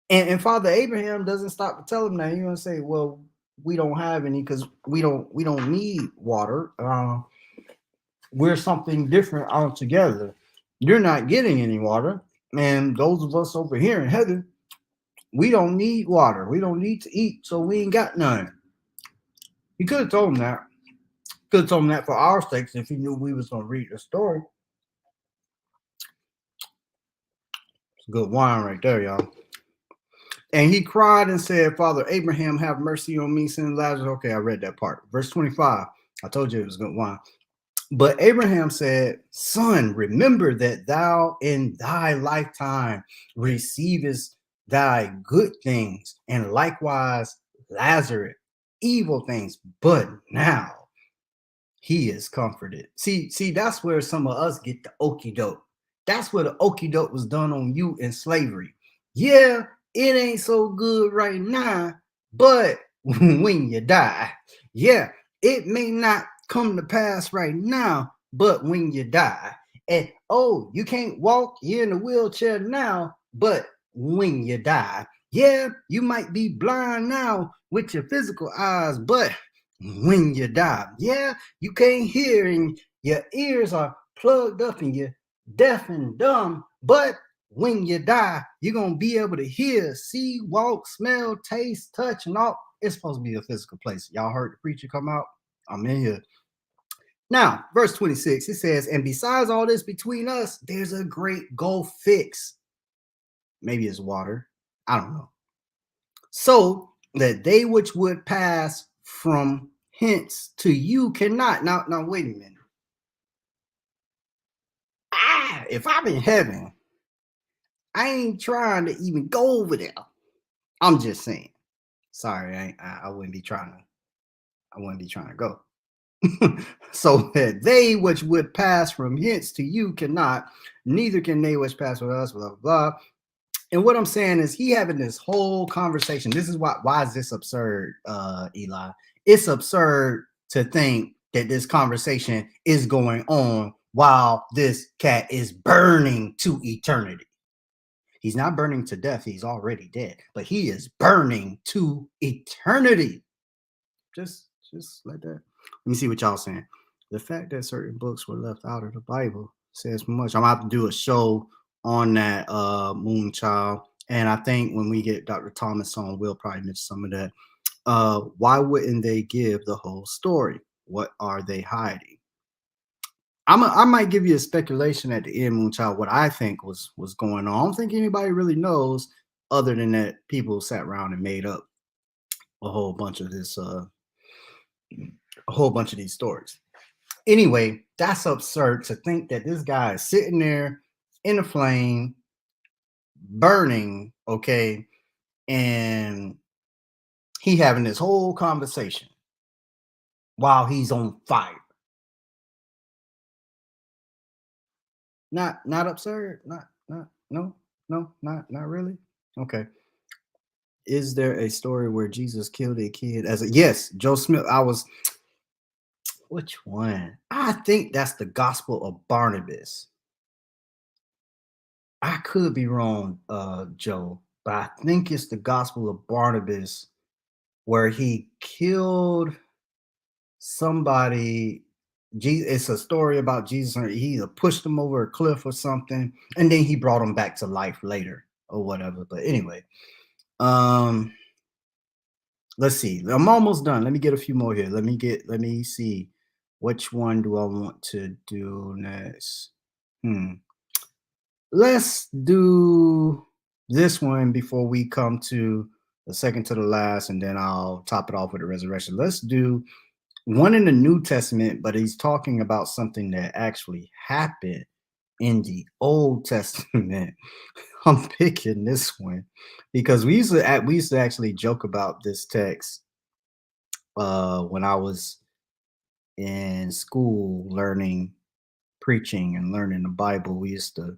And Father Abraham doesn't stop to tell him that. He's gonna say, well, we don't have any because we don't need water. We're something different altogether. You're not getting any water, and those of us over here in heaven, we don't need water. We don't need to eat, so we ain't got none. He could have told him that. Could have told him that for our sakes if he knew we was gonna read the story. It's good wine right there, y'all. And he cried and said, Father Abraham, have mercy on me, son Lazarus. Okay, I read that part. Verse 25. I told you it was good wine. But Abraham said, Son, remember that thou in thy lifetime receivest thy good things, and likewise Lazarus evil things. But now he is comforted. See, that's where some of us get the okie doke. That's where the okie doke was done on you in slavery. Yeah, it ain't so good right now, but when you die, yeah, it may not come to pass right now, but when you die, and oh, you can't walk, you're in a wheelchair now, but when you die, yeah, you might be blind now with your physical eyes, but when you die, yeah, you can't hear and your ears are plugged up and you're deaf and dumb, but when you die, you're gonna be able to hear, see, walk, smell, taste, touch, and all. It's supposed to be a physical place. Y'all heard the preacher come out? I'm in here. Now, verse 26, it says, and besides all this between us, there's a great gulf fixed. Maybe it's water. I don't know. So that they which would pass from hence to you cannot. Now wait a minute. If I'm in heaven, I ain't trying to even go over there. I'm just saying. Sorry, I wouldn't be trying to go. So that they which would pass from hence to you cannot, neither can they which pass with us, blah, blah, blah. And what I'm saying is he having this whole conversation. This is why is this absurd, Eli? It's absurd to think that this conversation is going on while this cat is burning to eternity. He's not burning to death. He's already dead, but he is burning to eternity. Just like that. Let me see what y'all saying. The fact that certain books were left out of the Bible says much. I'm gonna have to do a show on that, Moonchild, and I think when we get Dr. Thomas on, we'll probably mention some of that. Why wouldn't they give the whole story? What are they hiding? I might give you a speculation at the end, Moonchild, what I think was going on. I don't think anybody really knows, other than that people sat around and made up a whole bunch of this, a whole bunch of these stories. Anyway, that's absurd to think that this guy is sitting there in the flame, burning, okay, and he having this whole conversation while he's on fire. Not absurd. No, not really. Okay. Is there a story where Jesus killed a kid as a yes, Joe Smith? Which one? I think that's the Gospel of Barnabas. I could be wrong, Joe, but I think it's the Gospel of Barnabas where he killed somebody. It's a story about Jesus. He either pushed him over a cliff or something, and then he brought him back to life later or whatever. But anyway, let's see. I'm almost done. Let me get a few more here. Let me see. Which one do I want to do next? Let's do this one before we come to the second to the last, and then I'll top it off with the resurrection. Let's do one in the New Testament, but he's talking about something that actually happened in the Old Testament. I'm picking this one because we used to actually joke about this text when I was in school learning preaching and learning the Bible. We used to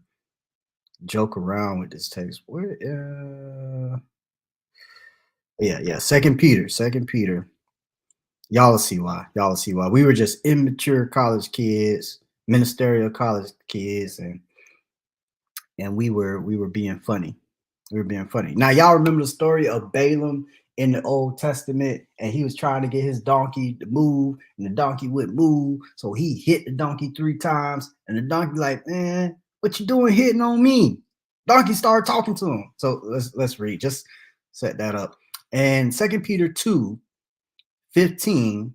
joke around with this text. Where yeah, Second Peter. Y'all will see why. Y'all will see why. We were just immature college kids, ministerial college kids, and we were being funny. We were being funny. Now y'all remember the story of Balaam in the Old Testament, and he was trying to get his donkey to move, and the donkey wouldn't move, so he hit the donkey 3 times, and the donkey like, man, what you doing hitting on me? Donkey started talking to him. So let's read. Just set that up. And 2 Peter 2:15,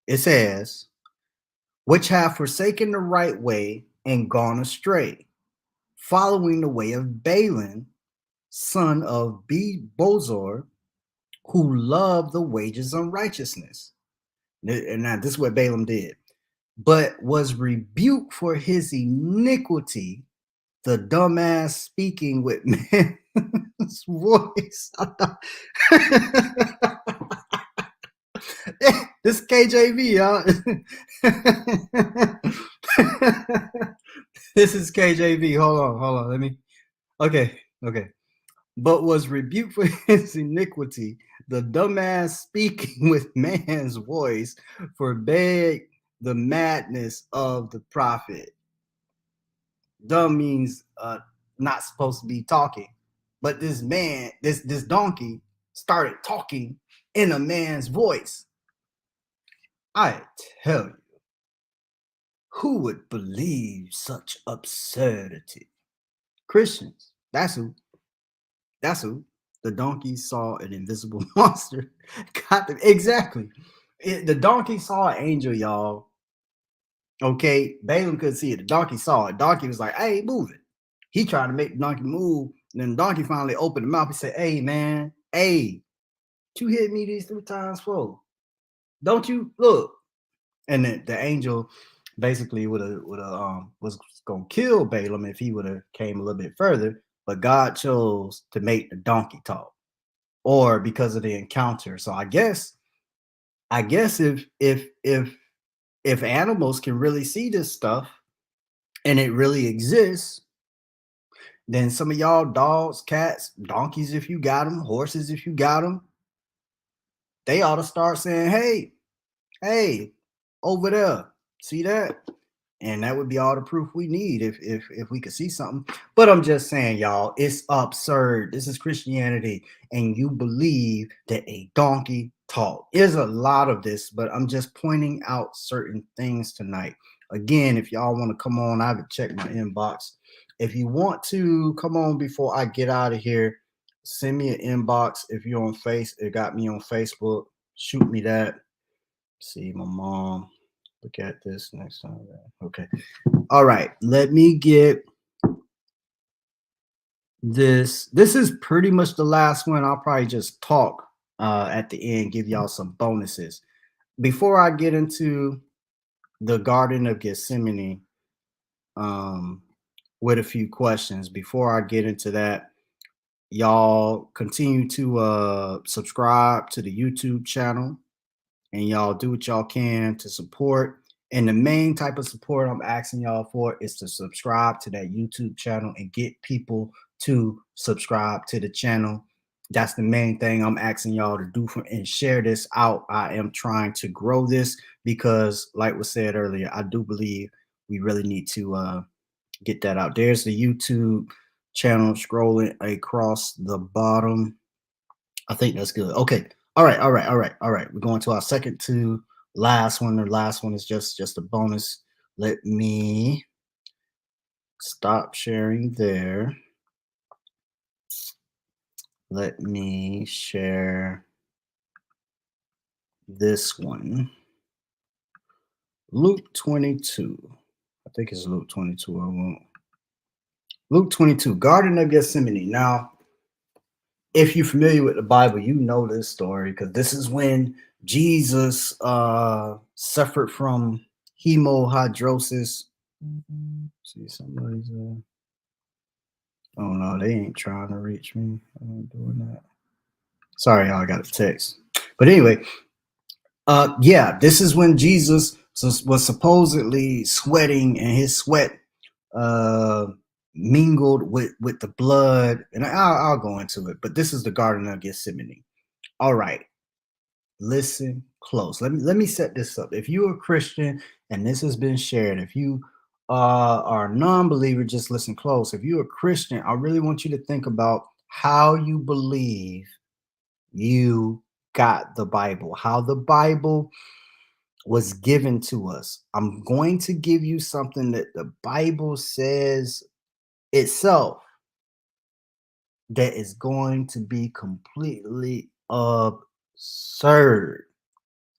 it says, which have forsaken the right way and gone astray, following the way of Balaam, son of Bozor, who loved the wages of righteousness. And now this is what Balaam did, but was rebuked for his iniquity, the dumbass speaking with man's voice. This is KJV, y'all. This is KJV. Hold on. Let me. Okay. But was rebuked for his iniquity, the dumbass speaking with man's voice, forbade the madness of the prophet. Dumb means not supposed to be talking, but this man, this donkey, started talking in a man's voice. I tell you, who would believe such absurdity? Christians. That's who. The donkey saw an invisible monster. Exactly. The donkey saw an angel, y'all. Okay, Balaam couldn't see it. The donkey saw it. Donkey was like, hey, move it. He tried to make the donkey move. And then the donkey finally opened the mouth. He said, hey, man, hey, you hit me these 3 times for? Don't you look? And then the angel basically was gonna kill Balaam if he would have came a little bit further, but God chose to make the donkey talk, or because of the encounter. So I guess if animals can really see this stuff and it really exists, then some of y'all dogs, cats, donkeys, if you got them, horses, if you got them, they ought to start saying, hey, over there, see that? And that would be all the proof we need if we could see something. But I'm just saying, y'all, it's absurd. This is Christianity, and you believe that a donkey talked. There's a lot of this, but I'm just pointing out certain things tonight. Again, if y'all want to come on, I haven't checked my inbox. If you want to come on before I get out of here, send me an inbox. If you're on it got me on Facebook, shoot me that. See, my mom. Look at this next time. Okay. All right. Let me get this. This is pretty much the last one. I'll probably just talk at the end, give y'all some bonuses. Before I get into the Garden of Gethsemane with a few questions, before I get into that, y'all continue to subscribe to the YouTube channel. And y'all do what y'all can to support. And the main type of support I'm asking y'all for is to subscribe to that YouTube channel and get people to subscribe to the channel. That's the main thing I'm asking y'all to do and share this out. I am trying to grow this because, like was said earlier, I do believe we really need to get that out. There's the YouTube channel scrolling across the bottom. I think that's good. Okay. All right. We're going to our second to last one. The last one is just a bonus. Let me stop sharing there. Let me share this one. Luke 22. I think it's Luke 22. I won't. Luke 22, Garden of Gethsemane. Now, if you're familiar with the Bible, you know this story because this is when Jesus suffered from hemohydrosis, See, somebody's oh no, they ain't trying to reach me. I ain't doing that. Sorry, y'all, I got a text. But anyway, yeah, this is when Jesus was supposedly sweating, and his sweat uh mingled with the blood, and I'll go into it. But this is the Garden of Gethsemane. All right, listen close. Let me set this up. If you're a Christian and this has been shared, if you are a non-believer, just listen close. If you're a Christian, I really want you to think about how you believe you got the Bible, how the Bible was given to us. I'm going to give you something that the Bible says itself that is going to be completely absurd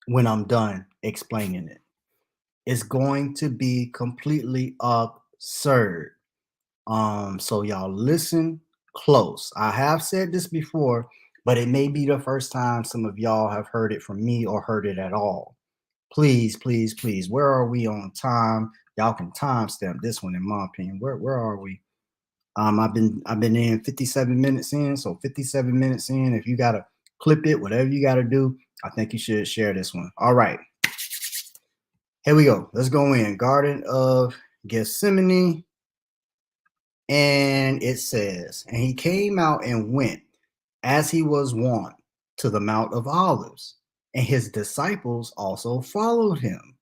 when I'm done explaining it. It's going to be completely absurd. So y'all listen close. I have said this before, but it may be the first time some of y'all have heard it from me or heard it at all. Please, please, please. Where are we on time? Y'all can timestamp this one, in my opinion. Where are we? I've been in 57 minutes in, so 57 minutes in. If you gotta clip it, whatever you gotta do, I think you should share this one. All right, here we go. Let's go in. Garden of Gethsemane, and it says, and he came out and went, as he was wont, to the Mount of Olives, and his disciples also followed him.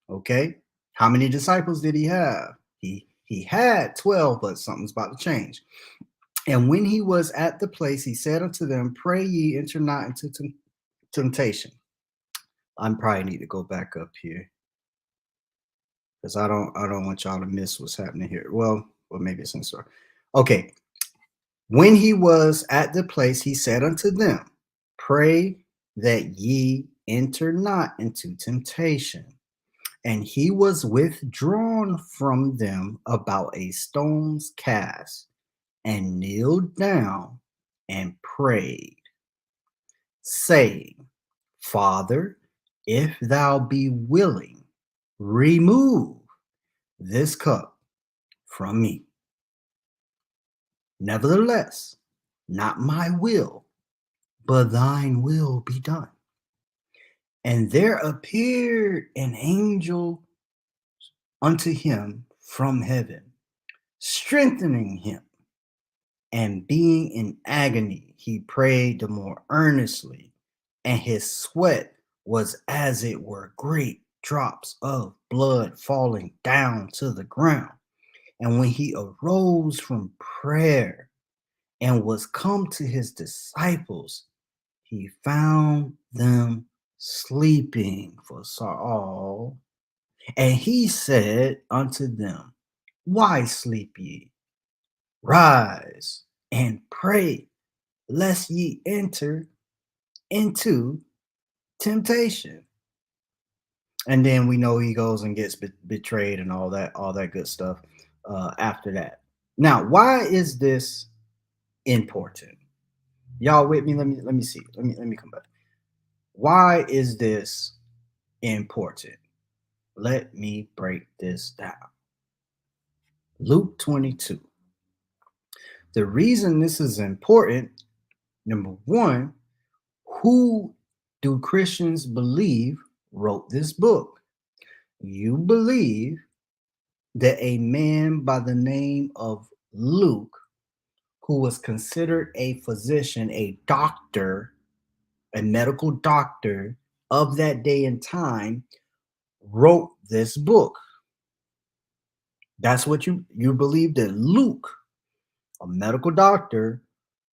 Okay, how many disciples did he have? He had 12, but something's about to change. And when he was at the place, he said unto them, pray ye enter not into temptation. I probably need to go back up here because I don't want y'all to miss what's happening here. Well, maybe it's in the story. Okay. When he was at the place, he said unto them, pray that ye enter not into temptation. And he was withdrawn from them about a stone's cast, and kneeled down and prayed, saying, Father, if thou be willing, remove this cup from me. Nevertheless, not my will, but thine will be done. And there appeared an angel unto him from heaven, strengthening him. And being in agony, he prayed the more earnestly, and his sweat was as it were great drops of blood falling down to the ground. And when he arose from prayer and was come to his disciples, he found them sleeping for sorrow. And he said unto them, why sleep ye? Rise and pray, lest ye enter into temptation. And then we know he goes and gets betrayed and all that good stuff after that. Now, why is this important? Y'all with me? Let me see. Let me come back. Why is this important? Let me break this down. Luke 22. The reason this is important, number one, who do Christians believe wrote this book? You believe that a man by the name of Luke, who was considered a physician, a doctor, a medical doctor of that day and time, wrote this book. That's what you believe, that Luke, a medical doctor,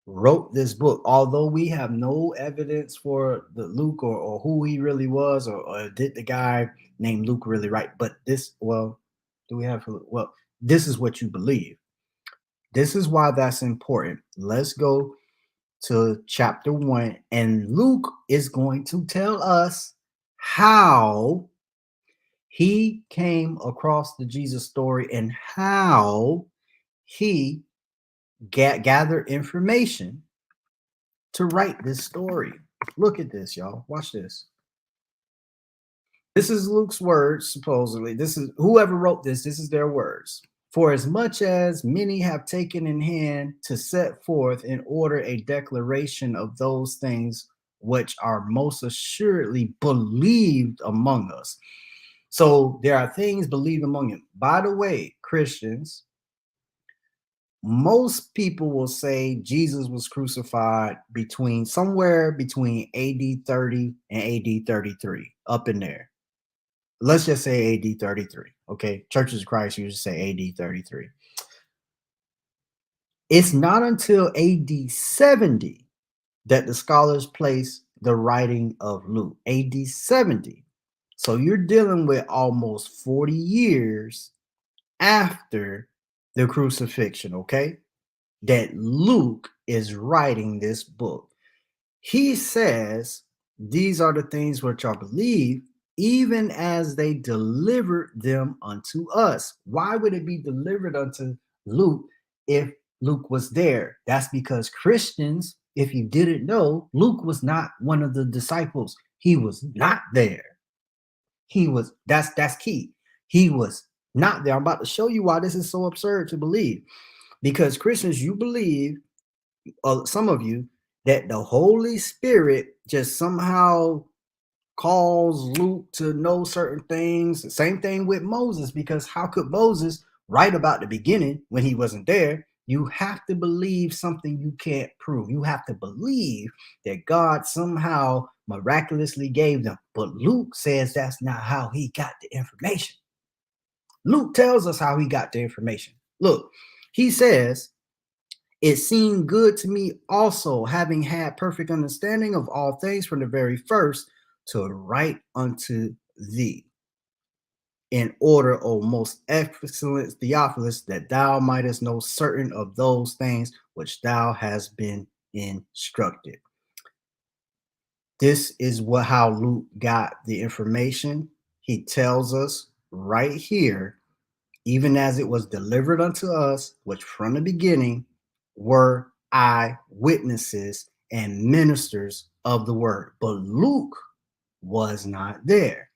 wrote this book. Although we have no evidence for the Luke or who he really was, or did the guy named Luke really write? But this, well, do we have? Well, this is what you believe. This is why that's important. Let's go to chapter 1, and Luke is going to tell us how he came across the Jesus story and how he gathered information to write this story. Look at this, y'all. Watch this. This is Luke's words, supposedly. This is whoever wrote this, this is their words. For as much as many have taken in hand to set forth in order a declaration of those things which are most assuredly believed among us. So there are things believed among him. By the way, Christians, most people will say Jesus was crucified between somewhere between AD 30 and AD 33, up in there. Let's just say AD 33. Okay. Churches of Christ usually say AD 33. It's not until AD 70 that the scholars place the writing of Luke. AD 70. So you're dealing with almost 40 years after the crucifixion, okay, that Luke is writing this book. He says, these are the things which are believed, even as they delivered them unto us. Why would it be delivered unto Luke if Luke was there? That's because Christians, if you didn't know, Luke was not one of the disciples. He was not there. He was, that's key. He was not there. I'm about to show you why this is so absurd to believe. Because Christians, you believe, some of you, that the Holy Spirit just somehow calls Luke to know certain things. Same thing with Moses, because how could Moses write about the beginning when he wasn't there? You have to believe something you can't prove. You have to believe that God somehow miraculously gave them. But Luke says that's not how he got the information. Luke tells us how he got the information. Look, he says, it seemed good to me also, having had perfect understanding of all things from the very first, to write unto thee, in order, O most excellent Theophilus, that thou mightest know certain of those things which thou hast been instructed. This is how Luke got the information. He tells us right here, even as it was delivered unto us, which from the beginning were eyewitnesses and ministers of the word. But Luke was not there.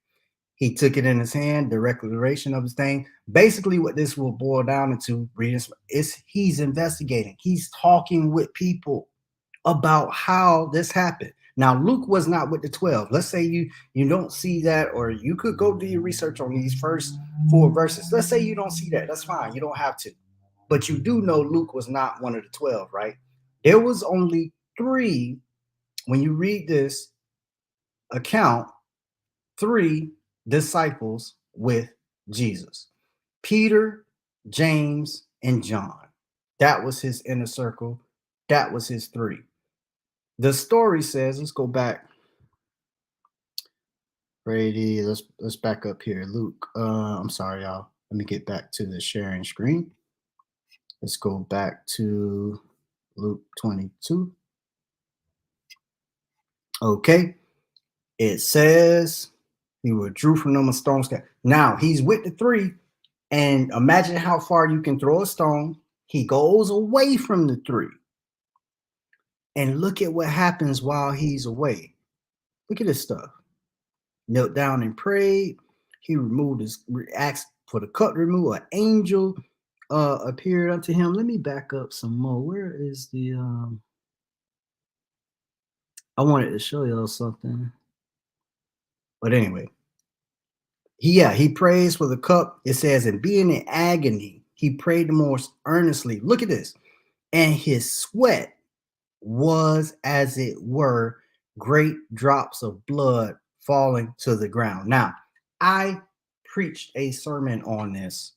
He took it in his hand, the declaration of his thing. Basically, what this will boil down into, is he's investigating. He's talking with people about how this happened. Now, Luke was not with the 12. Let's say you don't see that, or you could go do your research on these first 4 verses. Let's say you don't see that. That's fine. You don't have to. But you do know Luke was not one of the 12, right? There was only 3, when you read this account, 3 disciples with Jesus: Peter, James, and John. That was his inner circle. That was his 3. The story says, let's go back. Brady, let's back up here. Luke, I'm sorry, y'all. Let me get back to the sharing screen. Let's go back to Luke 22. Okay. It says he withdrew from them a stone. Now he's with the 3, and imagine how far you can throw a stone. He goes away from the 3. And look at what happens while he's away. Look at this stuff. Knelt down and prayed. He removed his, asked for the cup removed. An angel appeared unto him. Let me back up some more. Where is the I wanted to show y'all something. But anyway, he prays for the cup. It says, and being in agony, he prayed the more earnestly. Look at this. And his sweat was, as it were, great drops of blood falling to the ground. Now, I preached a sermon on this.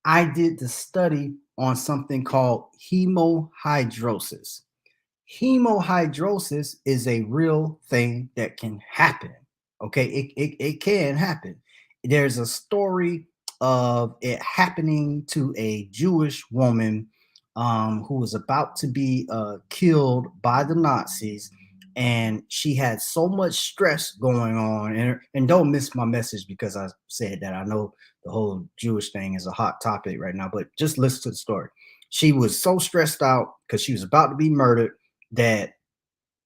I did the study on something called hemohydrosis. Hemohydrosis is a real thing that can happen. Okay, it can happen. There's a story of it happening to a Jewish woman who was about to be killed by the Nazis, and she had so much stress going on. And don't miss my message because I said that. I know the whole Jewish thing is a hot topic right now, but just listen to the story. She was so stressed out because she was about to be murdered that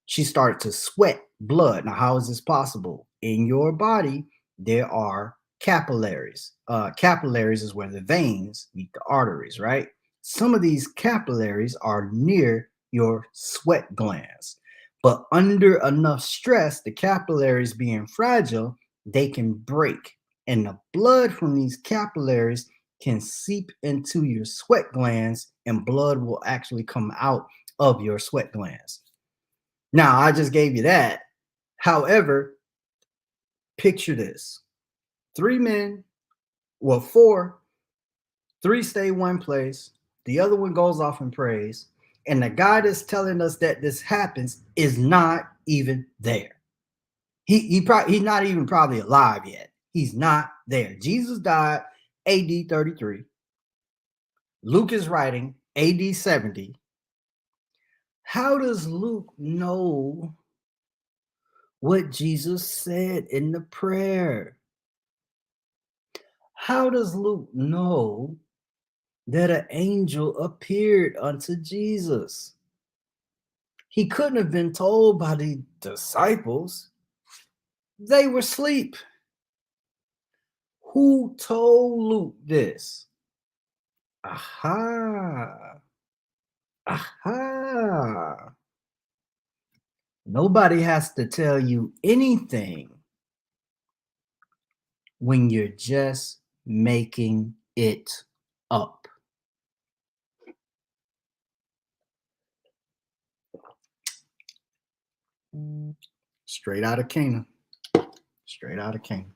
she started to sweat blood. Now, how is this possible? In your body, there are capillaries. Capillaries is where the veins meet the arteries, right? Some of these capillaries are near your sweat glands, but under enough stress, the capillaries being fragile, they can break, and the blood from these capillaries can seep into your sweat glands, and blood will actually come out of your sweat glands. Now, I just gave you that. However, picture this. 3 men, well, 4, 3 stay one place, the other one goes off and prays, and the guy that's telling us that this happens is not even there. He's not even probably alive yet. He's not there. Jesus died AD 33. Luke is writing AD 70. How does Luke know what Jesus said in the prayer? How does Luke know that an angel appeared unto Jesus? He couldn't have been told by the disciples. They were asleep. Who told Luke this? Aha. Aha. Nobody has to tell you anything when you're just making it up. Straight out of Canaan. Straight out of Canaan.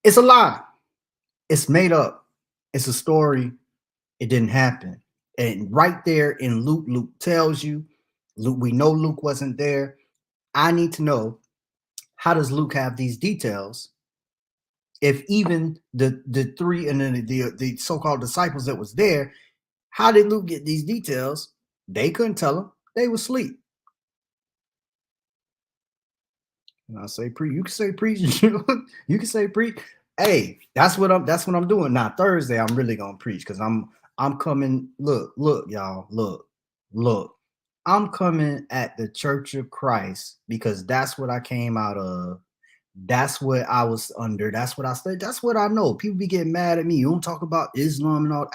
It's a lie. It's made up. It's a story. It didn't happen. And right there in Luke, Luke tells you, Luke, we know Luke wasn't there. I need to know, how does Luke have these details? If even the 3 and then the so-called disciples that was there, how did Luke get these details? They couldn't tell him. They were asleep. And I say preach. You can say preach. You can say preach. Hey, that's what I'm doing. Now Thursday, I'm really gonna preach because I'm coming. Look, y'all. Look. I'm coming at the Church of Christ because that's what I came out of. That's what I was under. That's what I said. That's what I know. People be getting mad at me. You don't talk about Islam and all.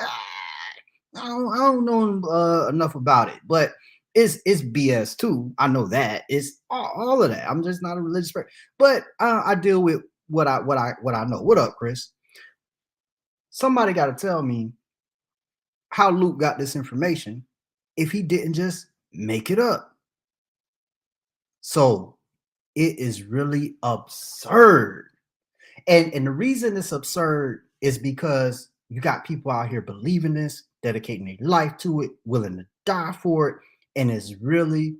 I don't know enough about it, but it's BS too. I know that. It's all of that. I'm just not a religious person, but I deal with what I know. What up, Chris? Somebody got to tell me how Luke got this information if he didn't just make it up. So it is really absurd. And the reason it's absurd is because you got people out here believing this, dedicating their life to it, willing to die for it, and it's really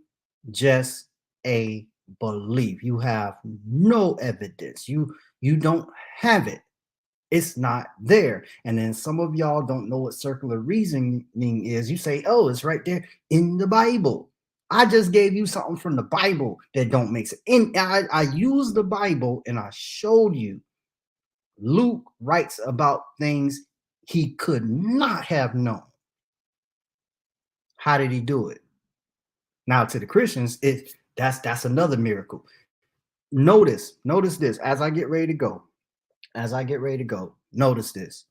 just a belief. You have no evidence. You don't have it. It's not there. And then some of y'all don't know what circular reasoning is. You say, oh, it's right there in the Bible. I just gave you something from the Bible that don't make sense. And I used the Bible and I showed you Luke writes about things he could not have known. How did he do it? Now to the Christians, that's another miracle. Notice this as I get ready to go. Notice this.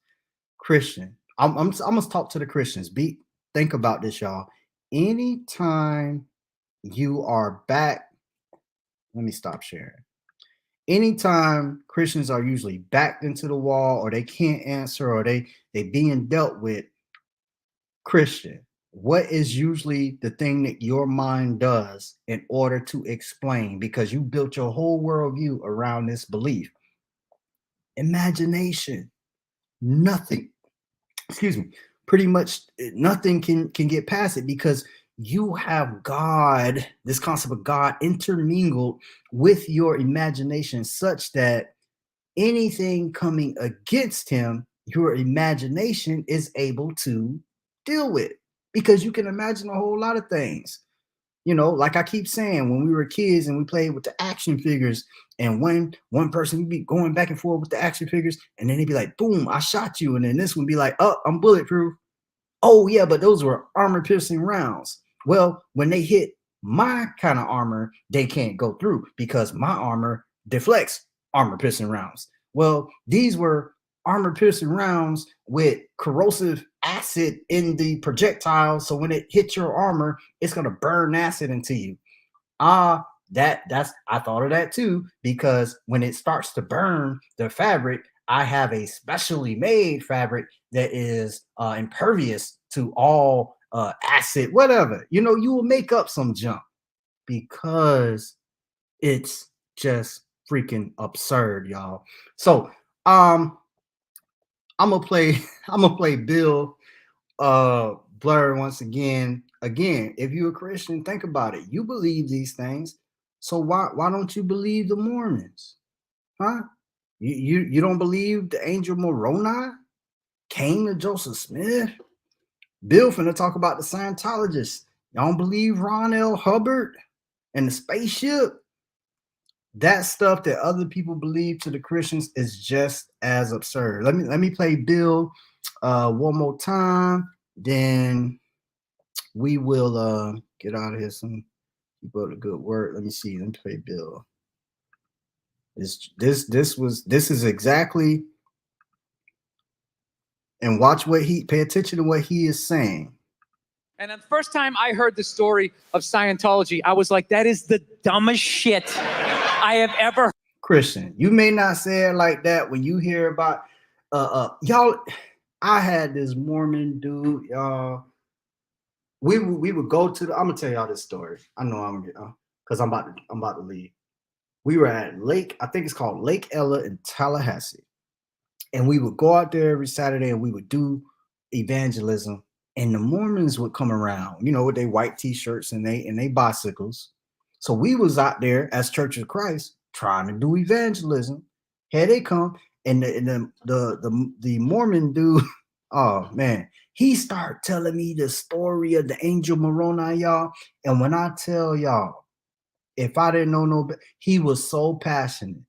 Christian. I'm gonna talk to the Christians. Think about this, y'all. Anytime you are back, let me stop sharing. Anytime Christians are usually backed into the wall or they can't answer or they being dealt with, Christian, what is usually the thing that your mind does in order to explain? Because you built your whole worldview around this belief. Imagination. Nothing. Excuse me. Pretty much nothing can get past it because you have God, this concept of God intermingled with your imagination such that anything coming against him, your imagination is able to deal with because you can imagine a whole lot of things. You know, like I keep saying, when we were kids and we played with the action figures and one person would be going back and forth with the action figures and then they'd be like, boom, I shot you. And then this would be like, oh, I'm bulletproof. Oh yeah, but those were armor piercing rounds. Well, when they hit my kind of armor, they can't go through because my armor deflects armor-piercing rounds. Well, these were armor-piercing rounds with corrosive acid in the projectile. So when it hits your armor, it's gonna burn acid into you. That's I thought of that too, because when it starts to burn the fabric, I have a specially made fabric that is impervious to all acid, whatever. You know, you will make up some junk because it's just freaking absurd, y'all. So I'm gonna play I'm gonna play Bill Blur once again. Again, if you're a Christian, think about it. You believe these things, so why don't you believe the Mormons? Huh? You don't believe the angel Moroni came to Joseph Smith? Bill finna talk about the Scientologists. Y'all don't believe Ron L. Hubbard and the spaceship? That stuff that other people believe to the Christians is just as absurd. Let me play Bill one more time, then we will get out of here. Some people had a good word. Let me see. Let me play Bill. This is exactly, and watch what pay attention to what he is saying.
And the first time I heard the story of Scientology, I was like, that is the dumbest shit I have ever heard.
Christian, you may not say it like that when you hear about y'all. I had this Mormon dude, y'all. We would go to I'm gonna tell y'all this story. I know I'm because I'm about to leave. We were at Lake, I think it's called Lake Ella in Tallahassee. And we would go out there every Saturday and we would do evangelism. And the Mormons would come around, you know, with their white t-shirts and they bicycles. So we was out there as Church of Christ trying to do evangelism. Here they come, and the Mormon dude, oh man, he started telling me the story of the angel Moroni, y'all. And when I tell y'all, if I didn't know no, he was so passionate.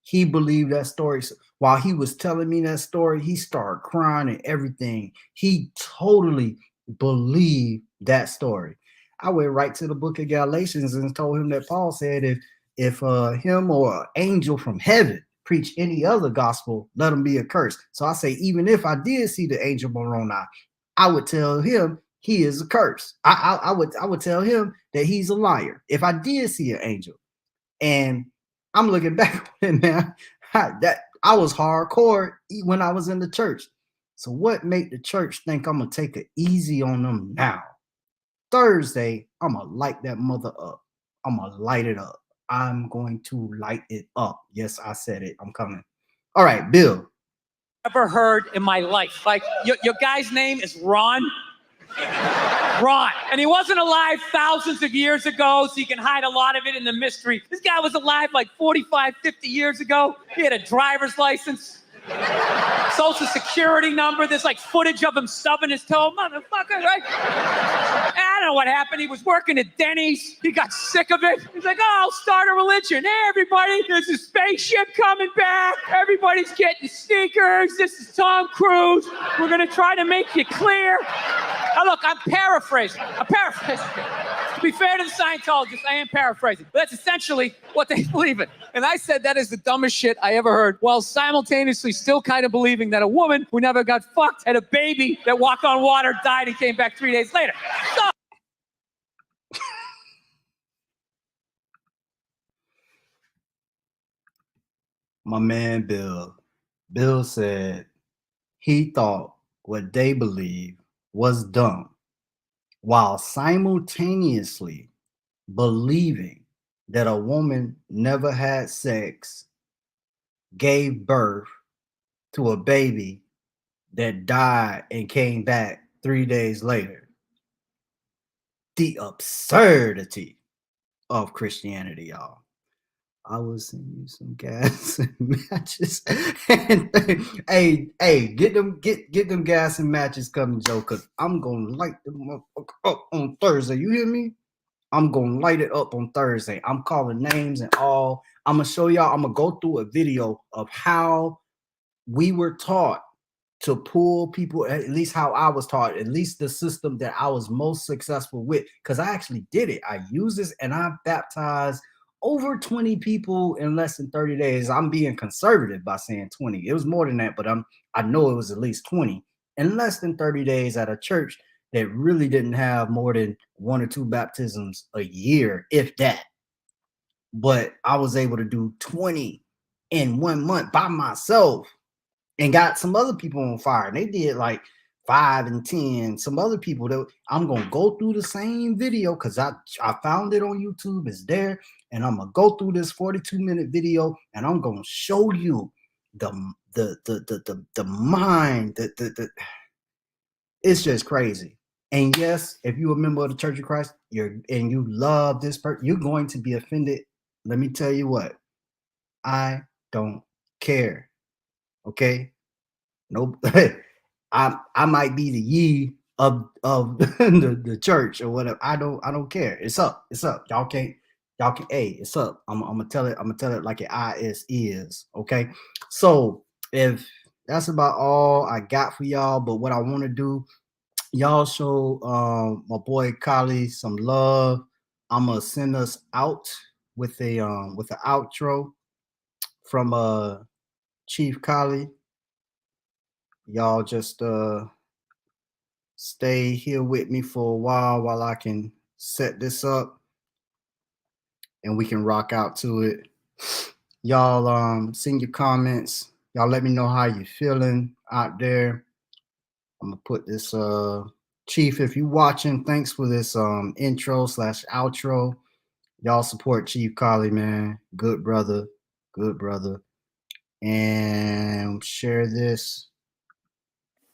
He believed that story. So while he was telling me that story, he started crying and everything. He totally believed that story. I went right to the book of Galatians and told him that Paul said if him or an angel from heaven preach any other gospel, let him be accursed. So I say, even if I did see the angel Moroni, I would tell him he is a curse. I would tell him that he's a liar if I did see an angel. And I'm looking back on it, man. I was hardcore when I was in the church. So what made the church think I'm gonna take it easy on them now? Thursday, I'm gonna light that mother up. I'm gonna light it up. I'm going to light it up. Yes, I said it. I'm coming. All right, Bill.
Ever heard in my life. Like, your guy's name is Ron. Ron. And he wasn't alive thousands of years ago, so you can hide a lot of it in the mystery. This guy was alive like 45, 50 years ago. He had a driver's license, social security number. There's like footage of him stubbing his toe. Motherfucker, right? I don't know what happened. He was working at Denny's. He got sick of it. He's like, oh, I'll start a religion. Hey, everybody, there's a spaceship coming back. Everybody's getting sneakers. This is Tom Cruise. We're going to try to make you clear. Now, look, I'm paraphrasing. To be fair to the Scientologists, I am paraphrasing. But that's essentially what they believe in. And I said that is the dumbest shit I ever heard, while simultaneously still kind of believing that a woman who never got fucked had a baby that walked on water, died, and came back 3 days later. So
My man Bill said he thought what they believed was dumb, while simultaneously believing that a woman never had sex, gave birth to a baby that died and came back 3 days later. The absurdity of Christianity, y'all. I will send you some gas and matches. And hey, get them gas and matches coming, Joe, because I'm gonna light them motherfucker up on Thursday. You hear me? I'm gonna light it up on Thursday. I'm calling names and all. I'm gonna show y'all. I'm gonna go through a video of how we were taught to pull people, at least how I was taught, at least the system that I was most successful with, because I actually did it. I used this and I baptized over 20 people in less than 30 days. I'm being conservative by saying 20. It was more than that, but I know it was at least 20 in less than 30 days at a church that really didn't have more than 1 or 2 baptisms a year, if that. But I was able to do 20 in 1 month by myself and got some other people on fire. And they did like 5 and 10. Some other people that I'm gonna go through the same video because I found it on YouTube. It's there, and I'm gonna go through this 42-minute video, and I'm gonna show you the mind. It's just crazy. And yes, if you're a member of the Church of Christ, and you love this person, you're going to be offended. Let me tell you what, I don't care. Okay. Nope. I might be the ye of the church or whatever. I don't care. It's up. Y'all can hey, it's up. I'm gonna tell it like it is. Okay. So if that's about all I got for y'all, but what I want to do, y'all show my boy Kali some love. I'm gonna send us out with an outro from Chief Kali. Y'all just stay here with me for a while I can set this up and we can rock out to it. Y'all send your comments. Y'all let me know how you feeling out there. I'm gonna put this Chief, if you watching, thanks for this intro / outro. Y'all support Chief Kali, man. Good brother. And share this.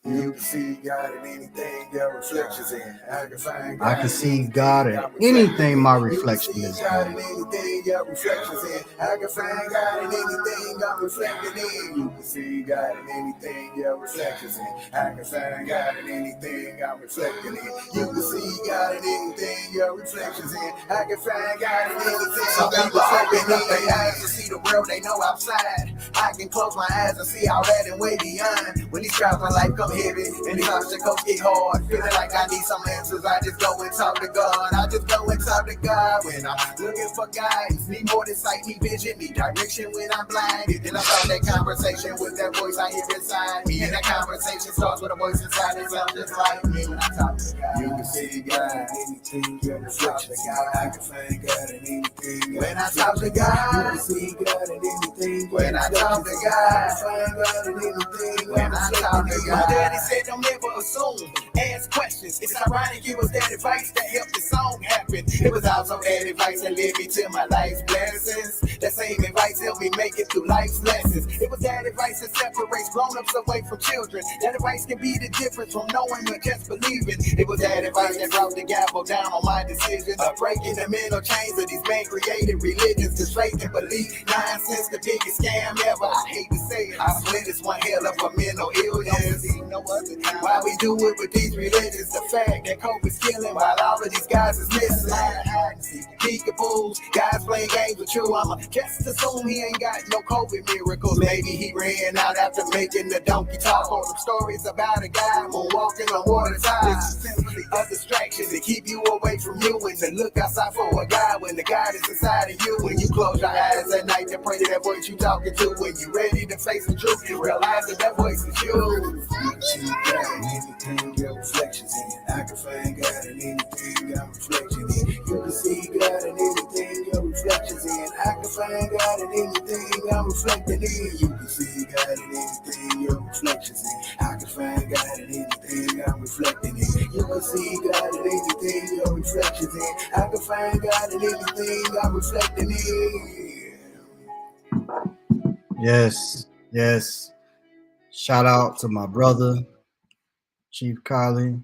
You can see God in anything your reflections in. I can find God.
I can see God in anything my reflection is
God in
in.
anything your reflections in. I can find God in anything I'm reflecting in. You can see God in anything your reflections in. I can find God in anything I'm reflecting in. You can see God in anything your reflections in. I can find God in anything. Some people open up their eyes to see the world they know outside. I can close my eyes and see all that and way beyond. When these trials in life come heavy and these obstacles get hard, feeling like I need some answers, I just go and talk to God. When I'm looking for guidance. Need more than sight, need vision, need direction when I'm blinded. Then I start that conversation with that voice I hear inside me. And that conversation starts with a voice inside that sounds just like me. When I talk to God, you can see God in anything, your reflection. I can find God in anything. When I talk to God, you can see God in anything. When I talk to God, find God in anything. When I talk to God, my daddy said don't never assume, ask questions. It's ironic it was that advice that helped the song happen. It was also that advice that led me to my life's blessings. That same advice helped me make it through life's lessons. It was that advice that separates grown-ups away from children. That advice can be the difference from knowing but just believing. It was that advice that brought the gavel down on my decisions of breaking the mental chains of these man-created religions. Cause faith and belief, nonsense, the biggest scam ever. I hate to say it, I swear it's one hell of a mental illness. No other time. Why we do it with these religions? The fact that COVID's killing while all of these guys is missing. Peekaboos, guys playing games with you. I'ma just assume he ain't got no COVID miracles. Maybe he ran out after making the donkey talk. Or some stories about a guy walking on water tides. Simply a distraction to keep you away from you and to look outside for a God when the God is inside of you. When you close your eyes at night and pray to that voice you talking to. When you ready to face the truth, you realize that voice is you. You can see God in anything your reflections in. I can find God in anything I'm reflecting in. You can see God in anything your reflections in. I can find God in anything I'm reflecting in. You can see God in anything your reflections in. I can find God in anything I'm reflecting in. You can see God in anything your reflections in. I can find God in anything I'm reflecting in.
Yes. Shout out to my brother, Chief Kali.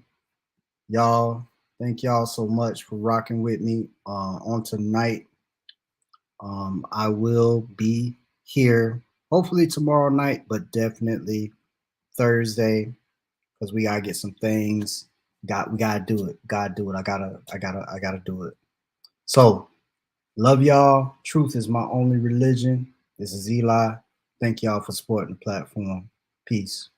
Y'all, thank y'all so much for rocking with me on tonight. I will be here hopefully tomorrow night, but definitely Thursday because we gotta get some things. We gotta do it. I gotta do it. So love y'all. Truth is my only religion. This is Eli. Thank y'all for supporting the platform. Peace.